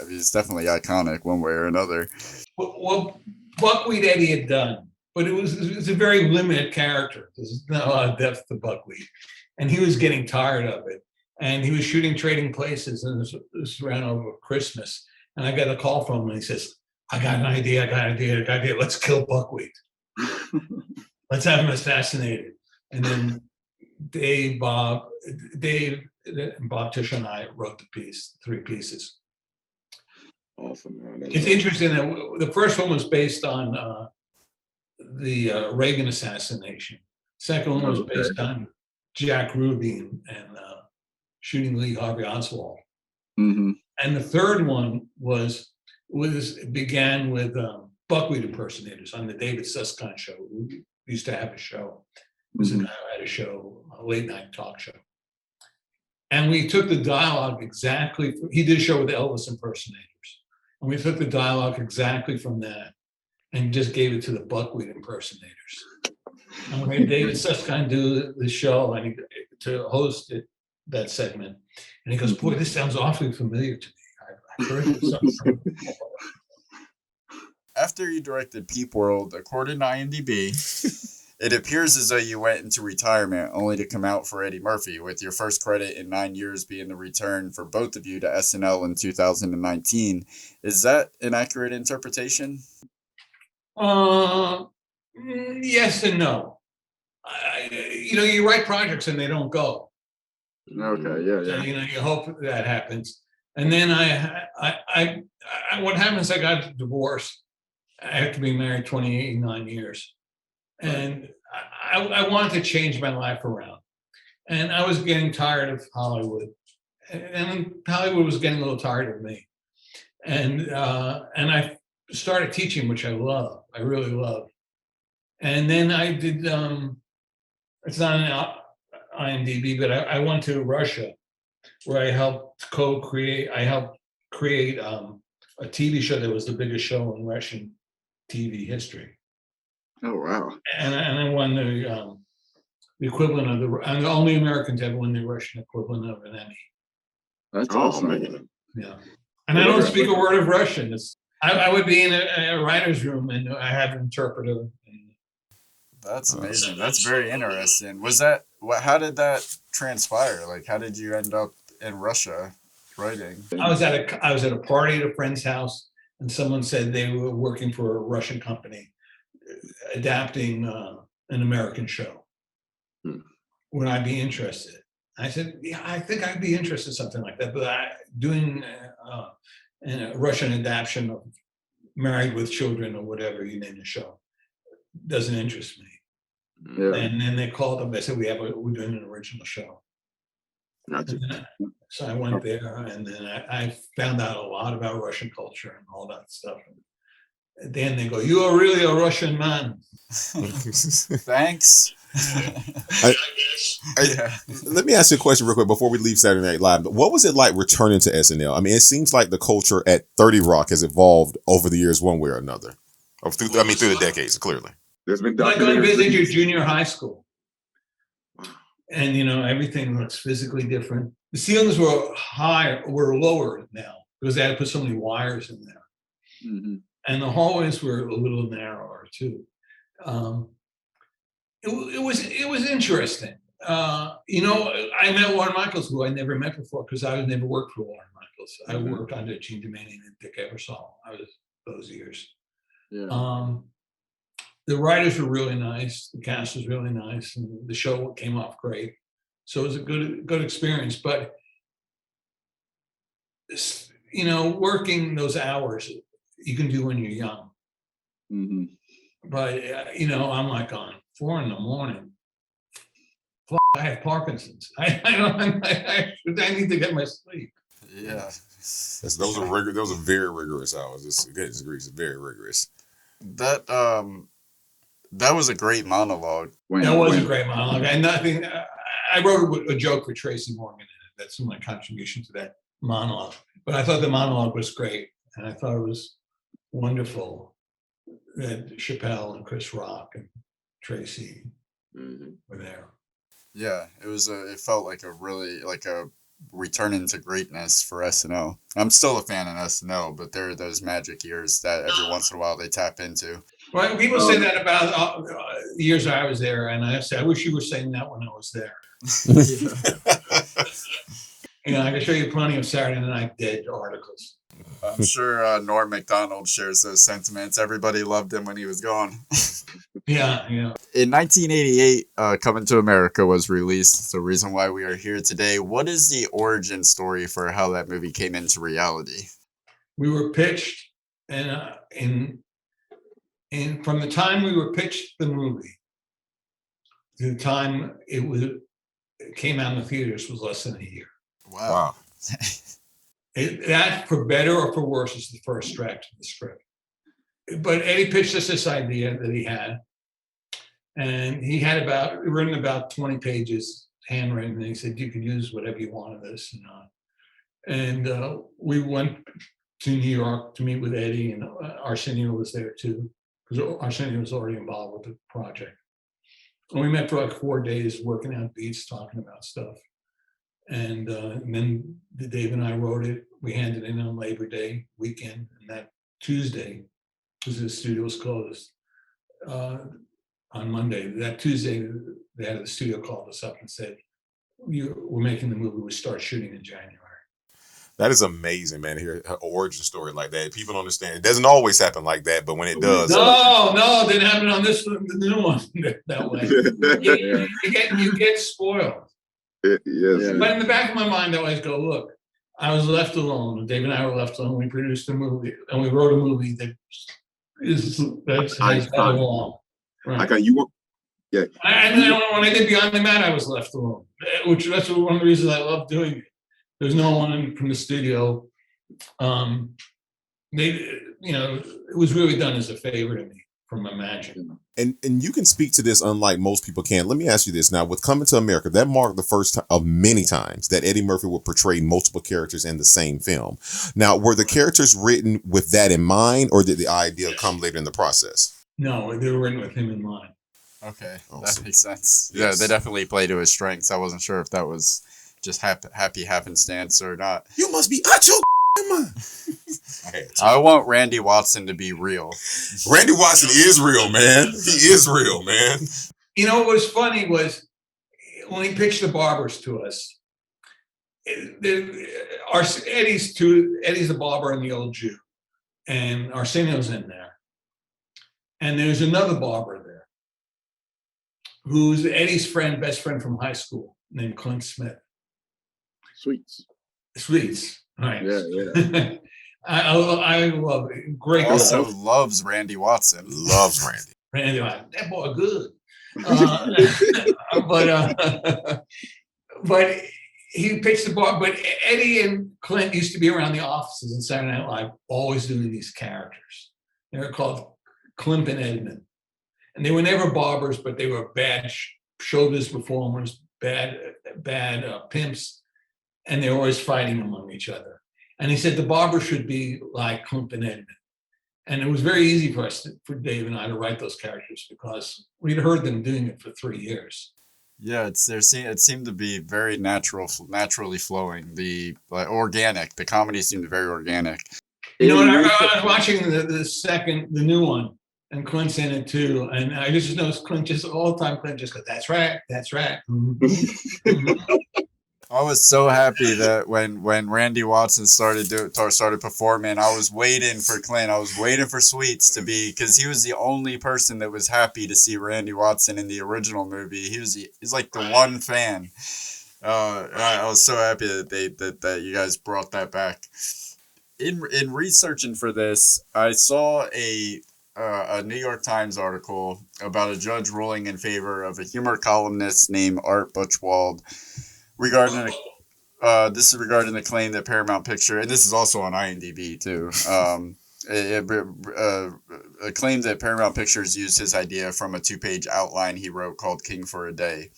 mean, it's definitely iconic one way or another. Well, Buckwheat Eddie had done, but it was a very limited character. There's not a lot of depth to Buckwheat, and he was getting tired of it. And he was shooting Trading Places, and this ran over Christmas. And I got a call from him, and he says, I got an idea. Let's kill Buckwheat. Let's have him assassinated. And then Dave, Bob Tisch, and I wrote the piece, 3 pieces. Awesome, man. It's interesting that the first one was based on the Reagan assassination. Second one was based on Jack Ruby and shooting Lee Harvey Oswald. Mm-hmm. And the third one began with buckwheat impersonators on the David Sheffield show. We used to have a show. It was a guy who had a show, a late night talk show. And we took the dialogue exactly. He did a show with Elvis impersonators. And we took the dialogue exactly from that and just gave it to the buckwheat impersonators. And we had David Sheffield do the show and to host it, that segment. And he goes, boy, this sounds awfully familiar to me. I've heard this somewhere before. After you directed Peep World, according to IMDb, it appears as though you went into retirement only to come out for Eddie Murphy, with your first credit in 9 years being the return for both of you to SNL in 2019. Is that an accurate interpretation? Yes and no. You write projects and they don't go. Okay, yeah. So, you hope that happens. And then what happens, I got divorced. I have to be married 29 years. And I wanted to change my life around. And I was getting tired of Hollywood. And Hollywood was getting a little tired of me. And I started teaching, which I love. I really love. And then I did, it's not an IMDb, but I went to Russia, where I helped create a TV show that was the biggest show in Russian TV history. Oh, wow. And I won the equivalent of I'm the only American to ever win the Russian equivalent of an Emmy. That's awesome. Man. Yeah. And I don't speak a word of Russian. I would be in a writer's room and I have an interpreter. That's amazing. That's very interesting. How did that transpire? Like, how did you end up in Russia writing? I was at a party at a friend's house, and someone said they were working for a Russian company adapting an American show. Would I be interested? I said, yeah, I think I'd be interested in something like that. But doing a Russian adaptation of Married with Children or whatever you name the show doesn't interest me. Yeah. And then they called up. They said, we're doing an original show. So I went there, and then I found out a lot about Russian culture and all that stuff. At the end, they go, "You are really a Russian man." Thanks. Yeah. Let me ask you a question real quick before we leave Saturday Night Live. What was it like returning to SNL? I mean, it seems like the culture at 30 Rock has evolved over the years, one way or another. Through the decades, clearly. There's been Like going to documentaries. visit your junior high school, and everything looks physically different. The ceilings were lower now because they had to put so many wires in there, and the hallways were a little narrower too. It was interesting. I met Warren Michaels, who I never met before because I had never worked for Warren Michaels. I worked under Gene Domanian and Dick Ebersol. I was those years. Yeah. The writers were really nice. The cast was really nice, and the show came off great. So it was a good experience. But working those hours you can do when you're young. But I'm like on 4 a.m. I have Parkinson's. I need to get my sleep. Yeah. Those are very rigorous hours. It's very rigorous. That was a great monologue. That was a great monologue. And nothing. I wrote a joke for Tracy Morgan in it. That's my contribution to that monologue. But I thought the monologue was great, and I thought it was wonderful that Chappelle and Chris Rock and Tracy were there. Yeah, it felt like a return into greatness for SNL. I'm still a fan of SNL, but there are those magic years that every once in a while they tap into. Well, people say that about the years I was there, and I say, I wish you were saying that when I was there. I can show you plenty of Saturday Night Dead articles. I'm sure Norm Macdonald shares those sentiments. Everybody loved him when he was gone. Yeah. In 1988, Coming to America was released. It's the reason why we are here today. What is the origin story for how that movie came into reality? We were pitched, and from the time we were pitched the movie to the time it came out in the theaters was less than a year. Wow. That, for better or for worse, is the first draft of the script. But Eddie pitched us this idea that he had, and he had written about 20 pages handwritten, and he said, you can use whatever you want of this. And we went to New York to meet with Eddie, and Arsenio was there too, because Arsenio was already involved with the project. And we met for like 4 days, working out beats, talking about stuff. And then Dave and I wrote it. We handed it in on Labor Day weekend, and that Tuesday, because the studio was closed on Monday. That Tuesday, the studio called us up and said, "We're making the movie. We start shooting in January." That is amazing, man. To hear an origin story like that. People don't understand. It doesn't always happen like that, but when it does, no, it didn't happen on the new one that way. You get spoiled. Yes. But in the back of my mind, I always go, look, I was left alone. Dave and I were left alone. We produced a movie, and we wrote a movie that's has got along. Right. Yeah. And then when I did Beyond the Mat, I was left alone, which that's one of the reasons I love doing it. There's no one from the studio. It was really done as a favor to me from my magic. And you can speak to this unlike most people can. Let me ask you this now. With Coming to America, that marked the first time of many times that Eddie Murphy would portray multiple characters in the same film. Now, were the characters written with that in mind, or did the idea come later in the process? No, they were written with him in mind. Okay, that makes sense. Yes. Yeah, they definitely play to his strengths. I wasn't sure if that was just happy happenstance or not. You must be out your mind. I want Randy Watson to be real. Randy Watson is real, man. He is real, man. What was funny was when he pitched the barbers to us. Eddie's the barber and the old Jew, and Arsenio's in there, and there's another barber there who's Eddie's best friend from high school, named Clint Smith. Sweets. Right. Yeah. I love it. Great. Also loves Randy Watson. Loves Randy. Randy Watson. That boy good. But he pitched the bar. But Eddie and Clint used to be around the offices in Saturday Night Live, always doing these characters. They were called Klimp and Edmund. And they were never barbers, but they were bad showbiz performers, bad pimps, and they were always fighting among each other. And he said the barber should be like Klimp and Edmund. And it was very easy for us, for Dave and I, to write those characters because we'd heard them doing it for 3 years. Yeah, it seemed to be very naturally flowing. Organic. The comedy seemed very organic. You know, and I was watching the new one, and Clint's in it too, and I just noticed Clint just all the time. Clint just goes, "That's right, that's right." I was so happy that when Randy Watson started performing, I was waiting for Clint. I was waiting for Sweets to be, because he was the only person that was happy to see Randy Watson in the original movie. He's like the one fan. I was so happy that you guys brought that back. In researching for this, I saw a New York Times article about a judge ruling in favor of a humor columnist named Art Buchwald regarding this is regarding the claim that Paramount Picture, and this is also on IMDb too, a claim that Paramount Pictures used his idea from a 2-page outline he wrote called King for a Day.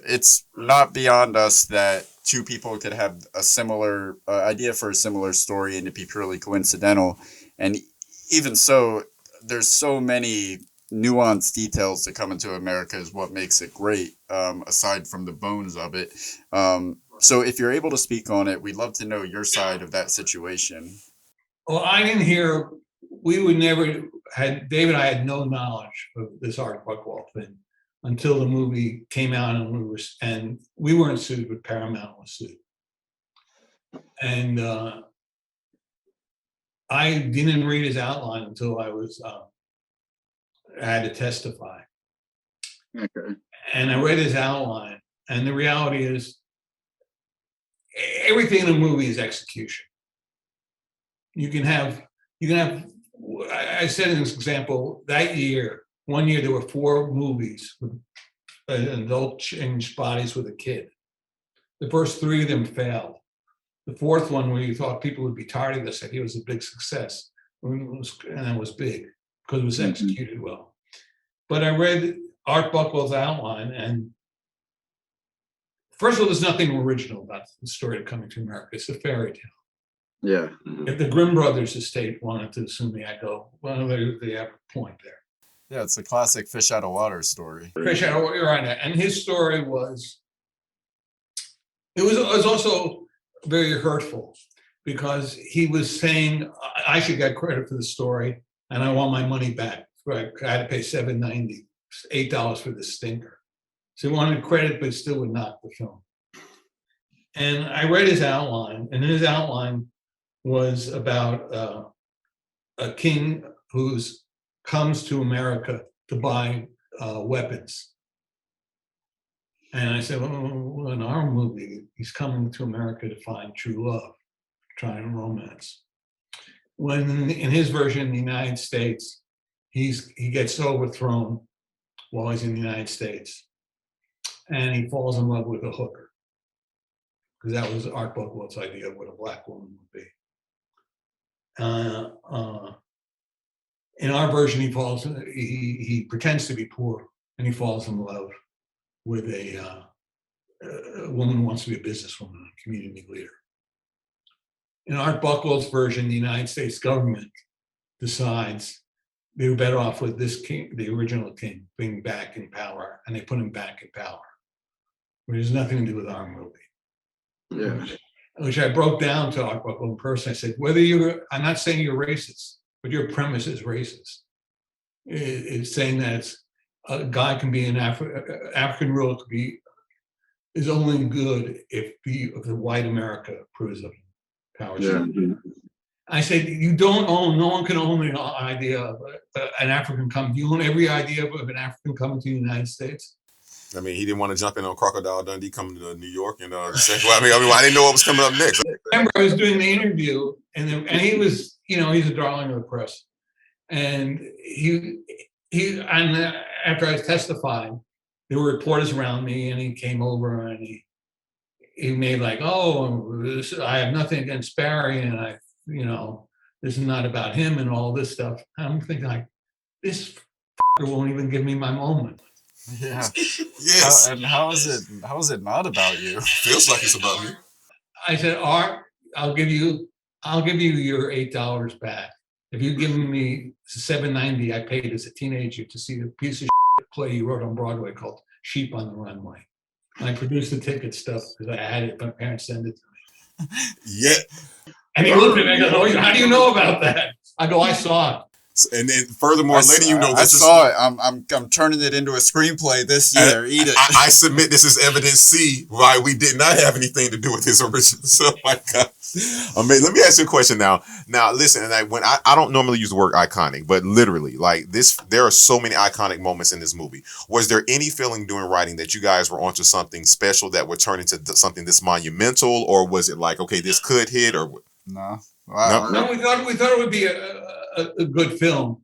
It's not beyond us that two people could have a similar idea for a similar story and it be purely coincidental. And even so, there's so many nuanced details that come into America is what makes it great, aside from the bones of it. So if you're able to speak on it, we'd love to know your side of that situation. Well, I didn't hear, Dave and I had no knowledge of this Art Buchwald thing until the movie came out, and we weren't sued, but Paramount was sued. And I didn't read his outline until I had to testify. Okay. And I read his outline, and the reality is everything in a movie is execution. You can have, I said in this example, one year there were 4 movies with an adult changed bodies with a kid. The first 3 of them failed. The 4th one, where you thought people would be tired of this, I think it was a big success. And it was big because it was executed well. But I read Art Buchwald's outline, and first of all, there's nothing original about the story of Coming to America. It's a fairy tale. Yeah. If the Grimm brothers estate wanted to sue me, I'd go, well, they have a point there. Yeah, it's a classic fish out of water story. Fish out of water, you're right. And his story was also very hurtful because he was saying I should get credit for the story and I want my money back. Right? I had to pay $7.90, $8 for the stinker. So he wanted credit, but still would knock the film. And I read his outline, and his outline was about a king who comes to America to buy weapons. And I said, well, in our movie, he's coming to America to find true love, trying romance. When in his version in the United States, he gets overthrown while he's in the United States. And he falls in love with a hooker. Because that was Art Buchwald's idea of what a black woman would be. In our version, he pretends to be poor, and he falls in love with a woman who wants to be a businesswoman, a community leader. In Art Buchwald's version, the United States government decides they were better off with this king, the original king, being back in power, and they put him back in power, which has nothing to do with our movie. Yeah. Which I broke down to Art Buchwald in person. I said, I'm not saying you're racist, but your premise is racist. It's saying that a guy can be African ruler is only good if the white America approves of him. Power. Yeah. I said, no one can own the idea of an African coming. You own every idea of an African coming to the United States. I mean, he didn't want to jump in on Crocodile Dundee coming to New York and I didn't know what was coming up next. I remember I was doing the interview, and he was, he's a darling of the press, and and after I was testifying, there were reporters around me, and he came over and he made like, I have nothing against Barry, and this is not about him and all this stuff. I'm thinking like, this won't even give me my moment. Yeah. Yes. How is it not about you? Feels like it's about me. I said, Art, I'll give you your $8 back. If you give me $7.90 I paid as a teenager to see the piece of play you wrote on Broadway called Sheep on the Runway. And I produced the ticket stuff because I had it, my parents sent it to me. Yeah. And he looked at me and goes, "Oh, how do you know about that?" I go, "I saw it." And then furthermore, letting you know I this saw it. I'm turning it into a screenplay this year. Eat it. I submit this is evidence C why we did not have anything to do with his original. So my God. Let me ask you a question now. Now listen, and I don't normally use the word iconic, but literally like this, there are so many iconic moments in this movie. Was there any feeling during writing that you guys were onto something special that would turn into something this monumental, or was it like, okay, this could hit, or No. Wow. No, we thought it would be a good film,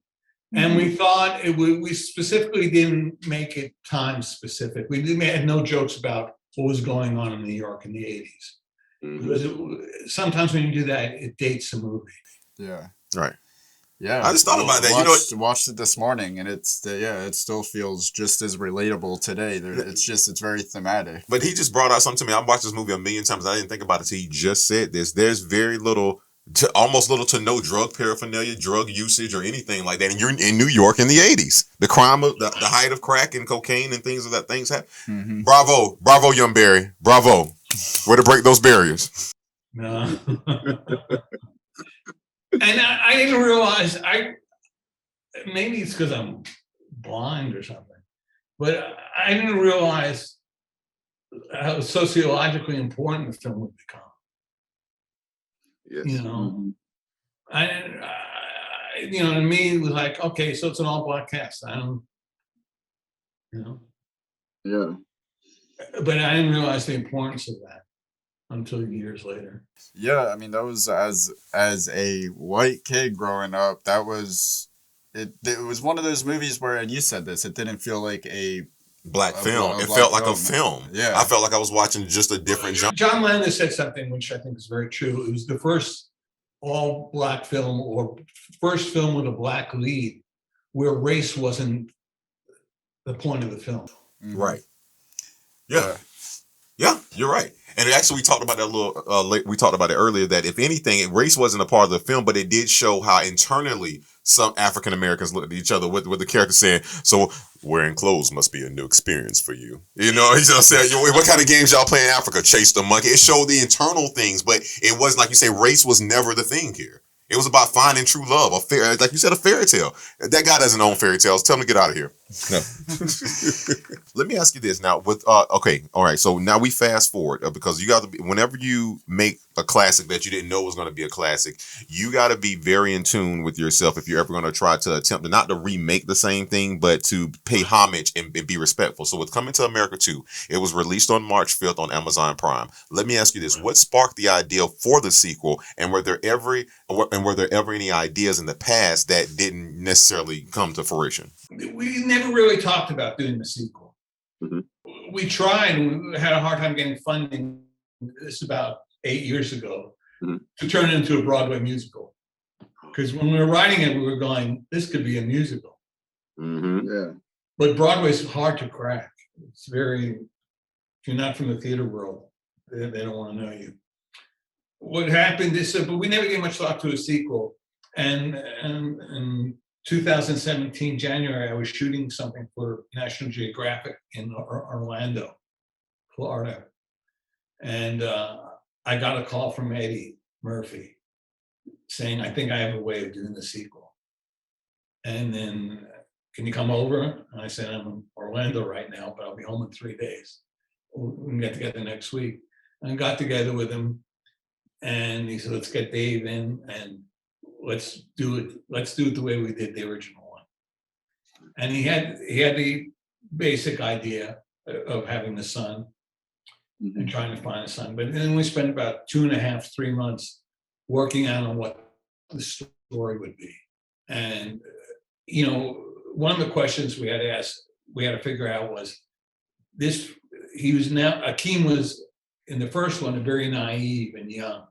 and we thought we specifically didn't make it time specific. We had no jokes about what was going on in New York in the 80s. Because sometimes when you do that, it dates a movie. Yeah. right? Yeah. I just thought about that. Watched it this morning, and it still feels just as relatable today. It's very thematic. But he just brought out something to me. I've watched this movie a million times. I didn't think about it until he just said this. There's very little, almost little to no drug paraphernalia, drug usage, or anything like that. And you're in New York in the 80s. The crime of the height of crack and cocaine and things happen. Mm-hmm. Bravo, young Barry. Bravo. Way to break those barriers. No. And I didn't realize, maybe it's because I'm blind or something, but I didn't realize how sociologically important the film would become. Yes. You know, to me it was like, okay, so it's an all-black cast. Yeah. But I didn't realize the importance of that until years later. Yeah, I mean, that was as a white kid growing up, that was it. It was one of those movies where, and you said this, it didn't feel like a Black film. It black felt like film. a film. Yeah. I felt like I was watching just a different genre. John Landis said something which I think is very true. It was the first all-black film, or first film with a black lead, where race wasn't the point of the film. Mm-hmm. Right. Yeah. Yeah, you're right. And actually, we talked about that a little. We talked about it earlier. That if anything, race wasn't a part of the film, but it did show how internally some African Americans looked at each other. With the character saying, "So wearing clothes must be a new experience for you." You know, he's just saying, "What kind of games y'all play in Africa? Chase the monkey." It showed the internal things, but it wasn't like you say. Race was never the thing here. It was about finding true love, like you said, a fairy tale. That guy doesn't own fairy tales. Tell him to get out of here. No. Let me ask you this now. Okay, all right. So now we fast forward because you got to be, whenever you make a classic that you didn't know was going to be a classic, you got to be very in tune with yourself if you're ever going to try to attempt not to remake the same thing, but to pay homage and be respectful. So with Coming to America 2, it was released on March 5th on Amazon Prime. Let me ask you this: what sparked the idea for the sequel, and were there ever any ideas in the past that didn't necessarily come to fruition? We never really talked about doing the sequel. Mm-hmm. We tried, and we had a hard time getting funding. This is about 8 years ago, to turn it into a Broadway musical. Because when we were writing it, we were going, this could be a musical. Mm-hmm. Yeah. But Broadway's hard to crack. It's very, if you're not from the theater world, they don't want to know you. What happened is, but we never gave much thought to a sequel. And in 2017, January, I was shooting something for National Geographic in Orlando, Florida. And I got a call from Eddie Murphy saying, I think I have a way of doing the sequel. And then, can you come over? And I said, I'm in Orlando right now, but I'll be home in 3 days. We can get together next week. And I got together with him, and he said, let's get Dave in and let's do it the way we did the original one. And he had the basic idea of having the son and trying to find a son. But then we spent about 2.5, 3 months working on what the story would be. And, one of the questions we had to figure out was this, Akeem was in the first one, very naive and young.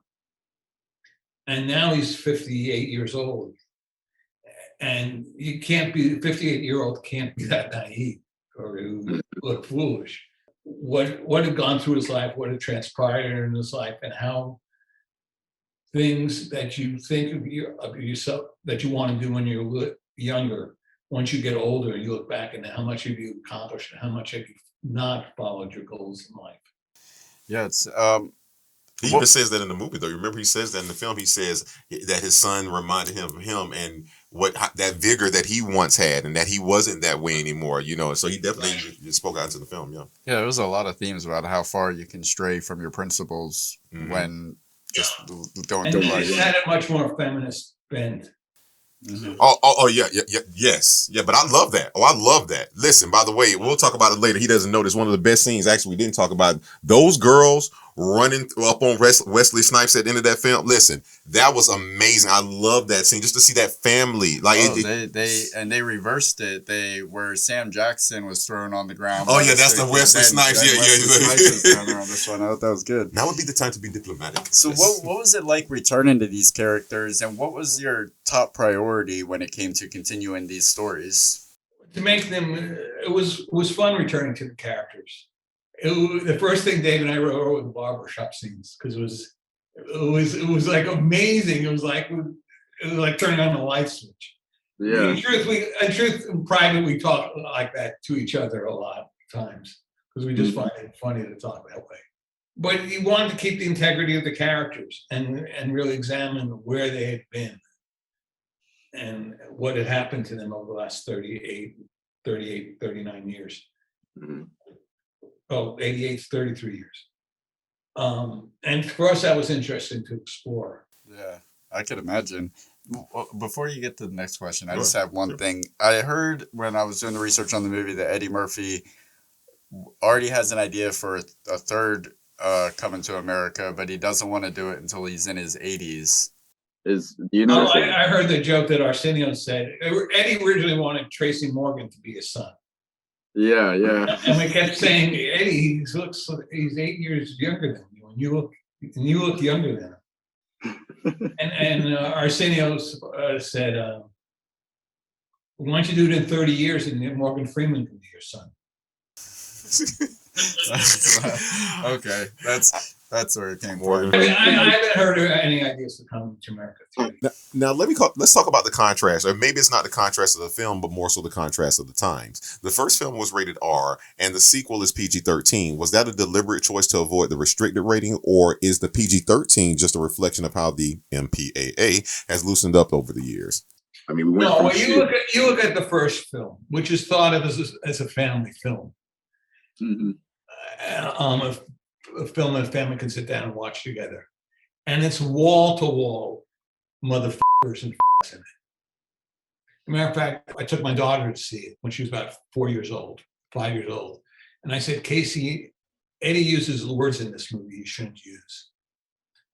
And now he's 58 years old. And you can't be, 58-year-old can't be that naive or look foolish. What had gone through his life, what had transpired in his life, and how things that you think of yourself that you want to do when you're younger, once you get older, you look back and how much have you accomplished and how much have you not followed your goals in life. Yeah, it's He even says that in the movie, though. Remember, he says that in the film. He says that his son reminded him of him and that vigor that he once had, and that he wasn't that way anymore. You know, so he definitely spoke out into the film. Yeah, yeah. There was a lot of themes about how far you can stray from your principles when just going through life. It had a much more feminist bent. Mm-hmm. Yeah, yes, yeah. But I love that. I love that. Listen, by the way, we'll talk about it later. He doesn't know this. One of the best scenes, actually, we didn't talk about those girls running up on Wesley Snipes at the end of that film. Listen, that was amazing. I love that scene. Just to see that family, like they reversed it. Where Sam Jackson was thrown on the ground. Oh yeah, that's the Wesley Snipes. Yeah. On this one, I thought that was good. Now would be the time to be diplomatic. So what was it like returning to these characters, and what was your top priority when it came to continuing these stories? To make them, it was fun returning to the characters. The first thing Dave and I wrote were the barbershop scenes, because it was like amazing. It was like turning on the light switch. Yeah. In truth, in private, we talk like that to each other a lot of times because we just find it funny to talk that way. But you wanted to keep the integrity of the characters and really examine where they had been and what had happened to them over the last 39 years. Mm-hmm. Oh, 88, 33 years. And for us, that was interesting to explore. Yeah, I could imagine. Before you get to the next question, I just have one thing. I heard when I was doing the research on the movie that Eddie Murphy already has an idea for a third Coming to America, but he doesn't want to do it until he's in his 80s. I heard the joke that Arsenio said. Eddie originally wanted Tracy Morgan to be his son. Yeah. And we kept saying, Eddie, he's 8 years younger than you, and you look younger than him. and Arsenio said, why don't you do it in 30 years and then Morgan Freeman can be your son? Okay, that's where it came from. I haven't heard any ideas to Come to America. Now let's talk about the contrast, or maybe it's not the contrast of the film, but more so the contrast of the times. The first film was rated R, and the sequel is PG-13. Was that a deliberate choice to avoid the restricted rating, or is the PG-13 just a reflection of how the MPAA has loosened up over the years? I mean, you look at the first film, which is thought of as a family film. Mm-hmm. A film that a family can sit down and watch together, and it's wall to wall motherfuckers and in it. As a matter of fact, I took my daughter to see it when she was about 5 years old, and I said, Casey, Eddie uses words in this movie he shouldn't use,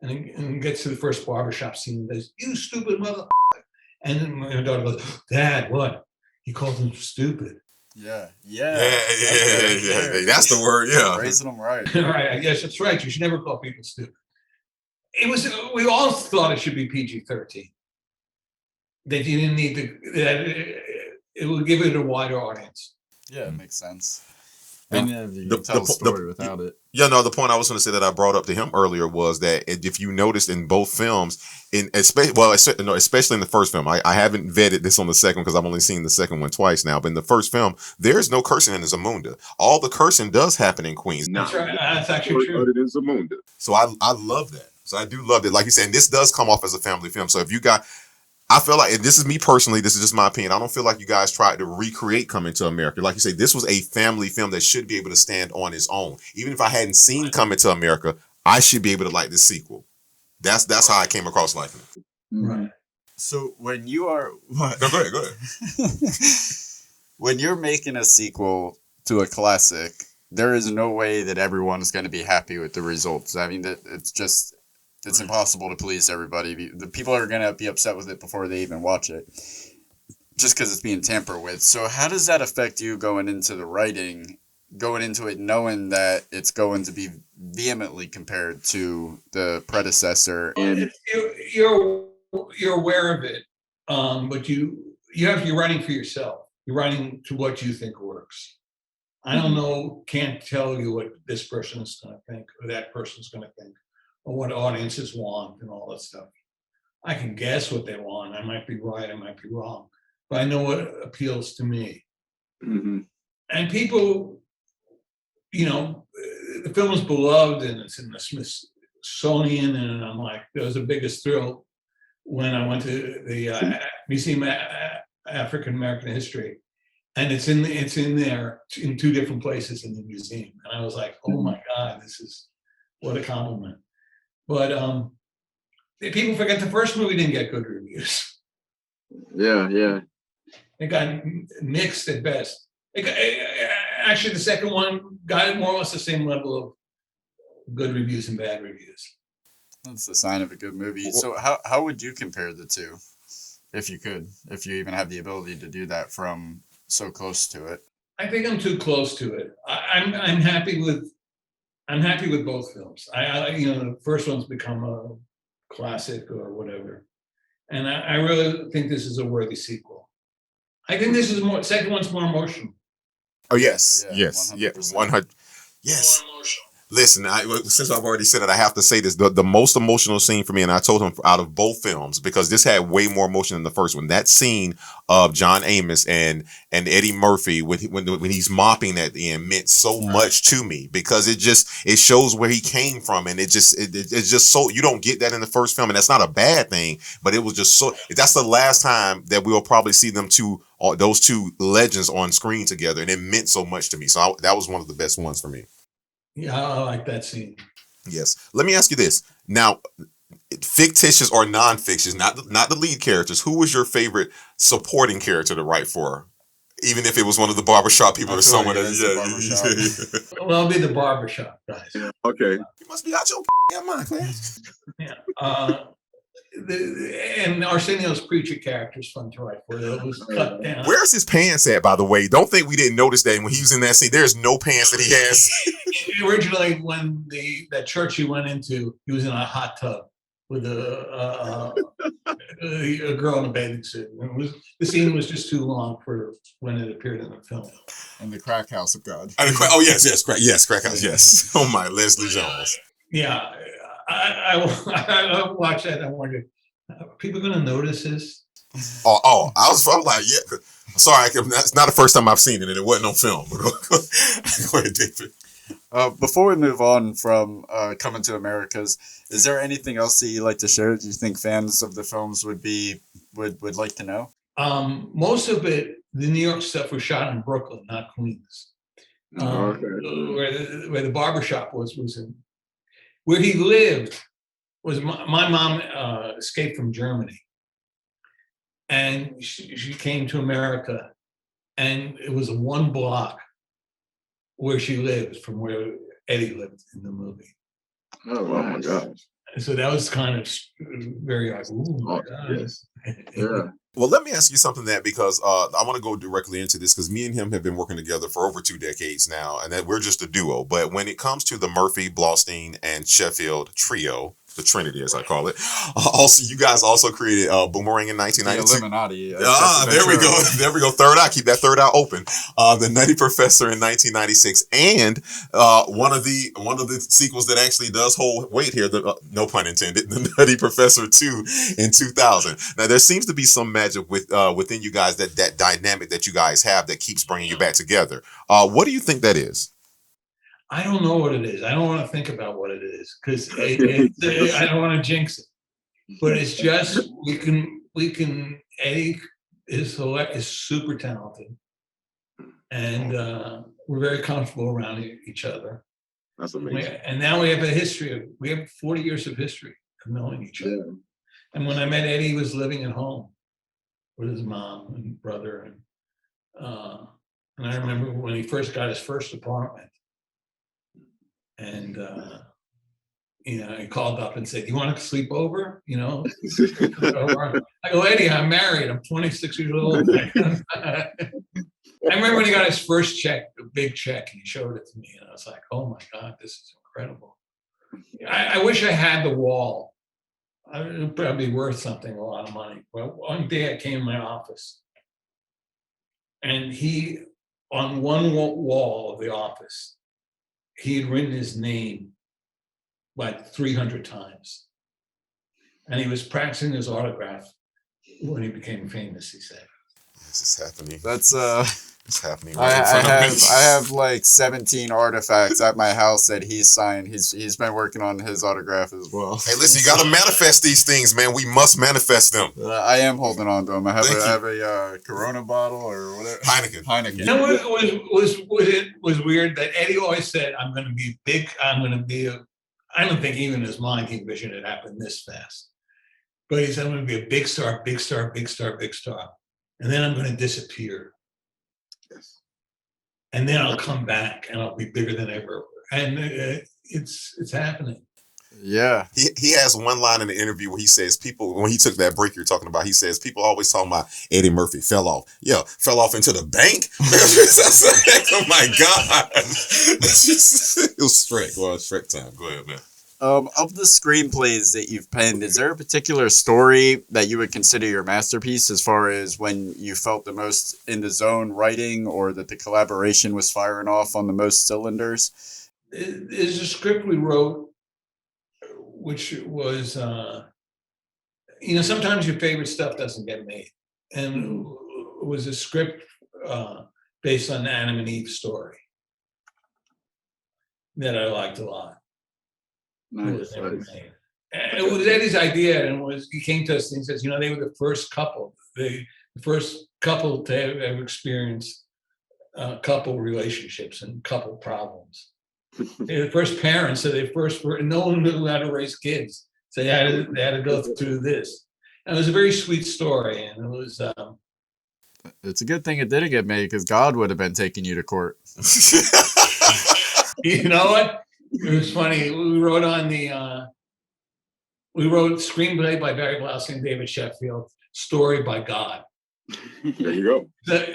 and he gets to the first barbershop scene and goes, "You stupid motherfucker," and then my daughter goes, "Dad, what?" He calls him stupid. Yeah. That's the word. Yeah, raising them right. Right. Yes, that's right. You should never call people stupid. We all thought it should be PG-13. That you didn't need that it would give it a wider audience. Yeah, it makes sense. And you can tell the story without it. Yeah, no, the point I was going to say that I brought up to him earlier was that if you noticed in both films, especially in the first film, I haven't vetted this on the second because I've only seen the second one twice now, but in the first film, there's no cursing in Zamunda. All the cursing does happen in Queens. That's right. That's actually true. In Zamunda. So I love that. So I do love it. Like you said, and this does come off as a family film. So if you got... I feel like, and this is me personally, this is just my opinion, I don't feel like you guys tried to recreate Coming to America. Like you say, this was a family film that should be able to stand on its own. Even if I hadn't seen Coming to America, I should be able to like the sequel. That's how I came across liking it. Right. So when you are... What? No, go ahead. When you're making a sequel to a classic, there is no way that everyone is going to be happy with the results. I mean, it's impossible to please everybody. The people are going to be upset with it before they even watch it, just because it's being tampered with. So how does that affect you going into the writing, going into it knowing that it's going to be vehemently compared to the predecessor? You you're aware of it, but you're writing for yourself. You're writing to what you think works. I don't know, can't tell you what this person is going to think or that person's going to think or what audiences want and all that stuff. I can guess what they want. I might be right, I might be wrong, but I know what appeals to me. Mm-hmm. And people, the film is beloved and it's in the Smithsonian, and I'm like, that was the biggest thrill when I went to the Museum of African American History, and it's in there in two different places in the museum, and I was like, oh my God, this is what a compliment. But people forget the first movie didn't get good reviews. Yeah. It got mixed at best. Actually, the second one got more or less the same level of good reviews and bad reviews. That's the sign of a good movie. So how would you compare the two, if you could, if you even have the ability to do that from so close to it? I think I'm too close to it. I'm happy with both films. The first one's become a classic or whatever, and I really think this is a worthy sequel. I think this is second one's more emotional. Oh yes, Yeah, yes, 100%. 100. Yes. More emotional. Listen, since I've already said it, I have to say this: the most emotional scene for me, and I told him out of both films because this had way more emotion than the first one. That scene of John Amos and Eddie Murphy when he's mopping at the end meant so much to me because it shows where he came from, and it's just so you don't get that in the first film, and that's not a bad thing, but it was just so. That's the last time that we'll probably see those two legends on screen together, and it meant so much to me. So that was one of the best ones for me. Yeah, I like that scene. Yes. Let me ask you this. Now, fictitious or non-fictitious, not the lead characters, who was your favorite supporting character to write for? Even if it was one of the barbershop people or someone. Well, I'll be the barbershop guys. Yeah. Okay. You must be out your mind, man. Yeah. And Arsenio's preacher character is fun to write for. It was cut down. Where's his pants at, by the way? Don't think we didn't notice that when he was in that scene. There's no pants that he has. Originally, when that church he went into, he was in a hot tub with a girl in a bathing suit. The scene was just too long for when it appeared in the film. And the crack house of God. Oh yes, crack house, yes. Oh my, Leslie Jones. Yeah, I watched that and I wondered, are people going to notice this? I'm like, yeah. Sorry, that's not the first time I've seen it, and it wasn't on film. Go ahead, David. Before we move on from Coming to Americas, is there anything else that you'd like to share? Do you think fans of the films would like to know? Most of it, the New York stuff was shot in Brooklyn, not Queens. Okay. Where the barbershop was in. Where he lived was my mom escaped from Germany, and she came to America, and it was 1 block where she lived from where Eddie lived in the movie. Oh my gosh. So that was kind of very like, ooh, my God. Yes. Yeah. Well, let me ask you something because I want to go directly into this because me and him have been working together for over 2 decades now, and that we're just a duo. But when it comes to the Murphy, Blaustein, and Sheffield trio, the Trinity as I call it, also you guys also created Boomerang in 1992. The Illuminati. There we go. Third eye. Keep that third eye open. The Nutty Professor in 1996, and one of the sequels that actually does hold weight here. No pun intended. The Nutty Professor 2 in 2000. Now there seems to be some magic within you guys that dynamic that you guys have that keeps bringing you back together. What do you think that is? I don't know what it is. I don't want to think about what it is because I don't want to jinx it. But it's just we can. Eddie is super talented, and we're very comfortable around each other. That's amazing. And now we have 40 years of history of knowing each other. Yeah. And when I met Eddie, he was living at home with his mom and brother, and I remember when he first got his first apartment. And, he called up and said, "You want to sleep over?" I go, "Eddie, I'm married. I'm 26 years old." I remember when he got his first check, a big check, and he showed it to me. And I was like, "Oh my God, this is incredible." I wish I had the wall it would probably be worth something, a lot of money. Well, one day I came in my office, and he, on one wall of the office, he had written his name like 300 times. And he was practicing his autograph when he became famous, he said. This is happening. That's It's happening I right in front of me. have like 17 artifacts at my house that he's signed. He's been working on his autograph as well. Hey, listen, you got to manifest these things, man. We must manifest them. I am holding on to them. I have Thank a Corona bottle or whatever. Heineken. You know what was weird? That Eddie always said, I'm going to be big. I'm going to be I don't think even in his mind he envisioned it happened this fast. But he said, I'm going to be a big star, big star, big star, big star. And then I'm going to disappear. Yes. And then I'll come back and I'll be bigger than ever. And it's happening. Yeah. He has one line in the interview where he says, people, when he took that break you're talking about, he says, people always talking about Eddie Murphy fell off. Yeah, fell off into the bank? Oh my God. It was Shrek. Well, it's Shrek time. Go ahead, man. Of the screenplays that you've penned, is there a particular story that you would consider your masterpiece as far as when you felt the most in the zone writing, or that the collaboration was firing off on the most cylinders? There's a script we wrote, which was, sometimes your favorite stuff doesn't get made. And it was a script based on the Adam and Eve story that I liked a lot. Nice. It was Eddie's idea, and he came to us and he says, they were the first couple, the first couple to ever experience couple relationships and couple problems. They were the first parents, so no one knew how to raise kids, so they had to go through this. And it was a very sweet story, and it was. It's a good thing it didn't get made, because God would have been taking you to court. You know what? It was funny. We wrote screenplay by Barry Blaustein and David Sheffield, story by God. There you go.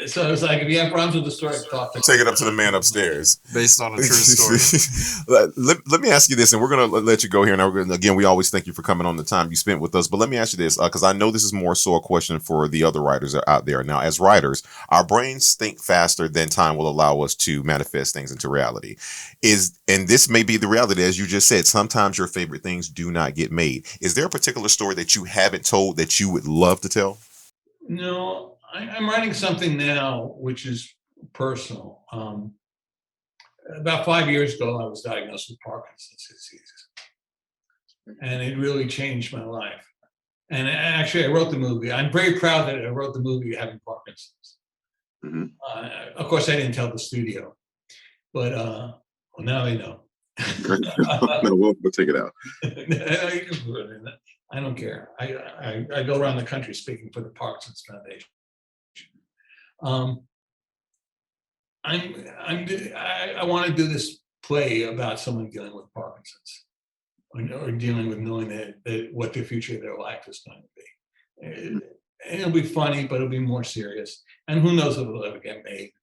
So it's like, if you have problems with the story, talk to Take it up to the man upstairs. Based on a true story. Let me ask you this, and we're going to let you go here. And again, we always thank you for coming on, the time you spent with us. But let me ask you this, because I know this is more so a question for the other writers out there. Now, as writers, our brains think faster than time will allow us to manifest things into reality. And this may be the reality, as you just said, sometimes your favorite things do not get made. Is there a particular story that you haven't told that you would love to tell? No, I'm writing something now which is personal. About 5 years ago, I was diagnosed with Parkinson's disease, and it really changed my life. And actually, I wrote the movie. I'm very proud that I wrote the movie having Parkinson's. Mm-hmm. Of course, I didn't tell the studio, but now they know. No, we'll take it out. I don't care. I go around the country speaking for the Parkinson's Foundation. I want to do this play about someone dealing with Parkinson's, or dealing with knowing that what the future of their life is going to be. It'll be funny, but it'll be more serious. And who knows if it'll ever get made,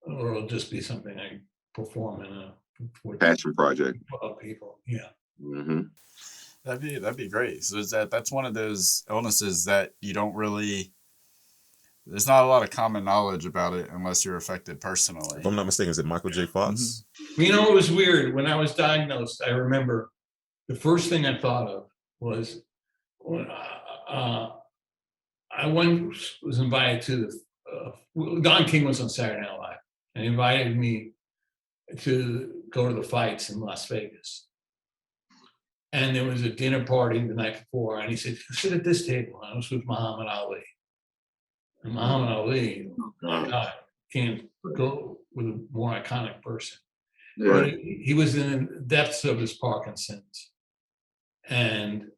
or it'll just be something I perform in a Passion project. People, yeah. Mm-hmm. That'd be great. So that's one of those illnesses that you don't really. There's not a lot of common knowledge about it unless you're affected personally. If I'm not mistaken, is it Michael J. Fox? Mm-hmm. It was weird. When I was diagnosed, I remember the first thing I thought of was when I once was invited to Don King was on Saturday Night Live, and he invited me to go to the fights in Las Vegas. And there was a dinner party the night before, and he said, sit at this table. And I was with Muhammad Ali. And Muhammad Ali, my God, can't go with a more iconic person. Yeah. But he was in the depths of his Parkinson's. And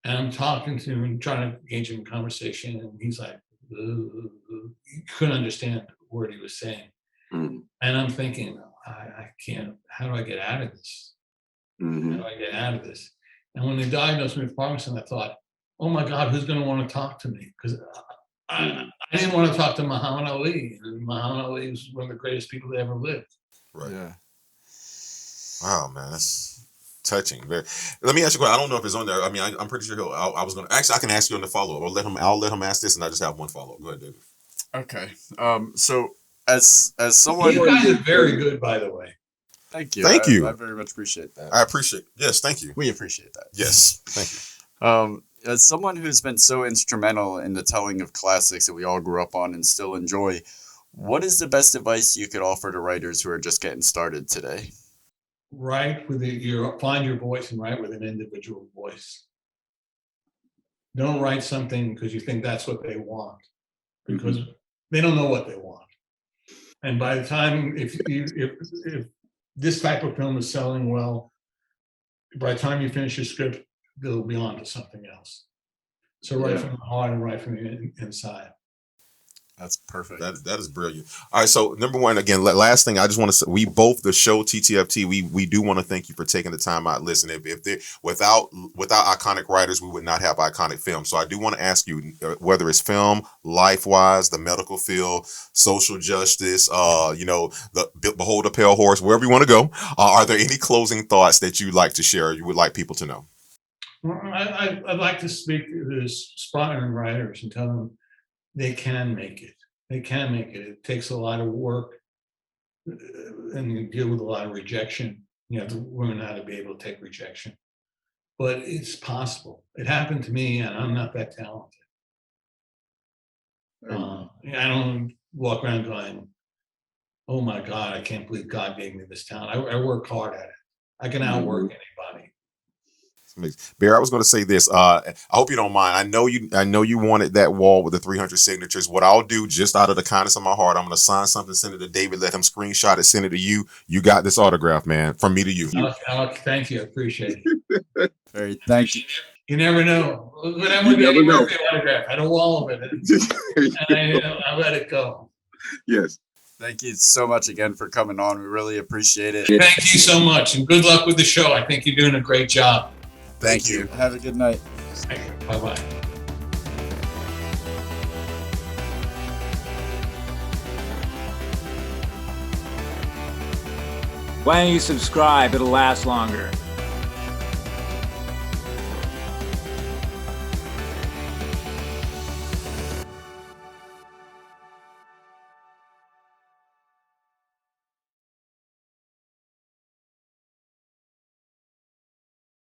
I'm talking to him, trying to engage him in conversation, and he's like, he couldn't understand a word he was saying. Mm-hmm. And I'm thinking, I can't, how do I get out of this? Mm-hmm. How do I get out of this? And when they diagnosed me with Parkinson's, I thought, oh my God, who's going to want to talk to me? Because I didn't want to talk to Muhammad Ali. And Muhammad Ali was one of the greatest people that ever lived. Right. Yeah. Wow, man. touching. Very. Let me ask you a question. I don't know if it's on there. I mean, I'm pretty sure I was going to actually. I can ask you on the follow up. I'll let him ask this, and I just have one follow up. Go ahead, David. Okay. So as someone, You guys are very good, by the way. thank you. Thank you. I very much appreciate that. I appreciate. Yes, thank you. We appreciate that. Yes, thank you. As someone who's been so instrumental in the telling of classics that we all grew up on and still enjoy, what is the best advice you could offer to writers who are just getting started today? Write with find your voice and write with an individual voice. Don't write something because you think that's what they want, because they don't know what they want. And by the time, if this type of film is selling well, by the time you finish your script, they'll be on to something else. So write from the heart and write from the inside. That's perfect. That is brilliant. All right, so number one, again, last thing I just want to say, we both the show TTFT, we do want to thank you for taking the time out. Listen, without iconic writers, we would not have iconic films. So I do want to ask you, whether it's film, life-wise, the medical field, social justice, the Behold a Pale Horse, wherever you want to go. Are there any closing thoughts that you'd like to share? Or you would like people to know? Well, I'd like to speak to the aspiring writers and tell them they can make it. They can make it. It takes a lot of work, and you deal with a lot of rejection. You have to learn how to be able to take rejection. But it's possible. It happened to me, and I'm not that talented. I don't walk around going, "Oh my God, I can't believe God gave me this talent." I work hard at it. I can outwork anybody. Barry, I was going to say this. I hope you don't mind. I know you wanted that wall with the 300 signatures. What I'll do, just out of the kindness of my heart, I'm going to sign something, send it to David, let him screenshot it, send it to you. You got this autograph, man, from me to you. Thank you. I appreciate it. Very, thank you. You never know. Whenever You never know. the autograph, I had a wall of it, and I let it go. Yes. Thank you so much again for coming on. We really appreciate it. Thank you so much, and good luck with the show. I think you're doing a great job. Thank you. Have a good night. Thank you. Bye-bye. Why don't you subscribe? It'll last longer.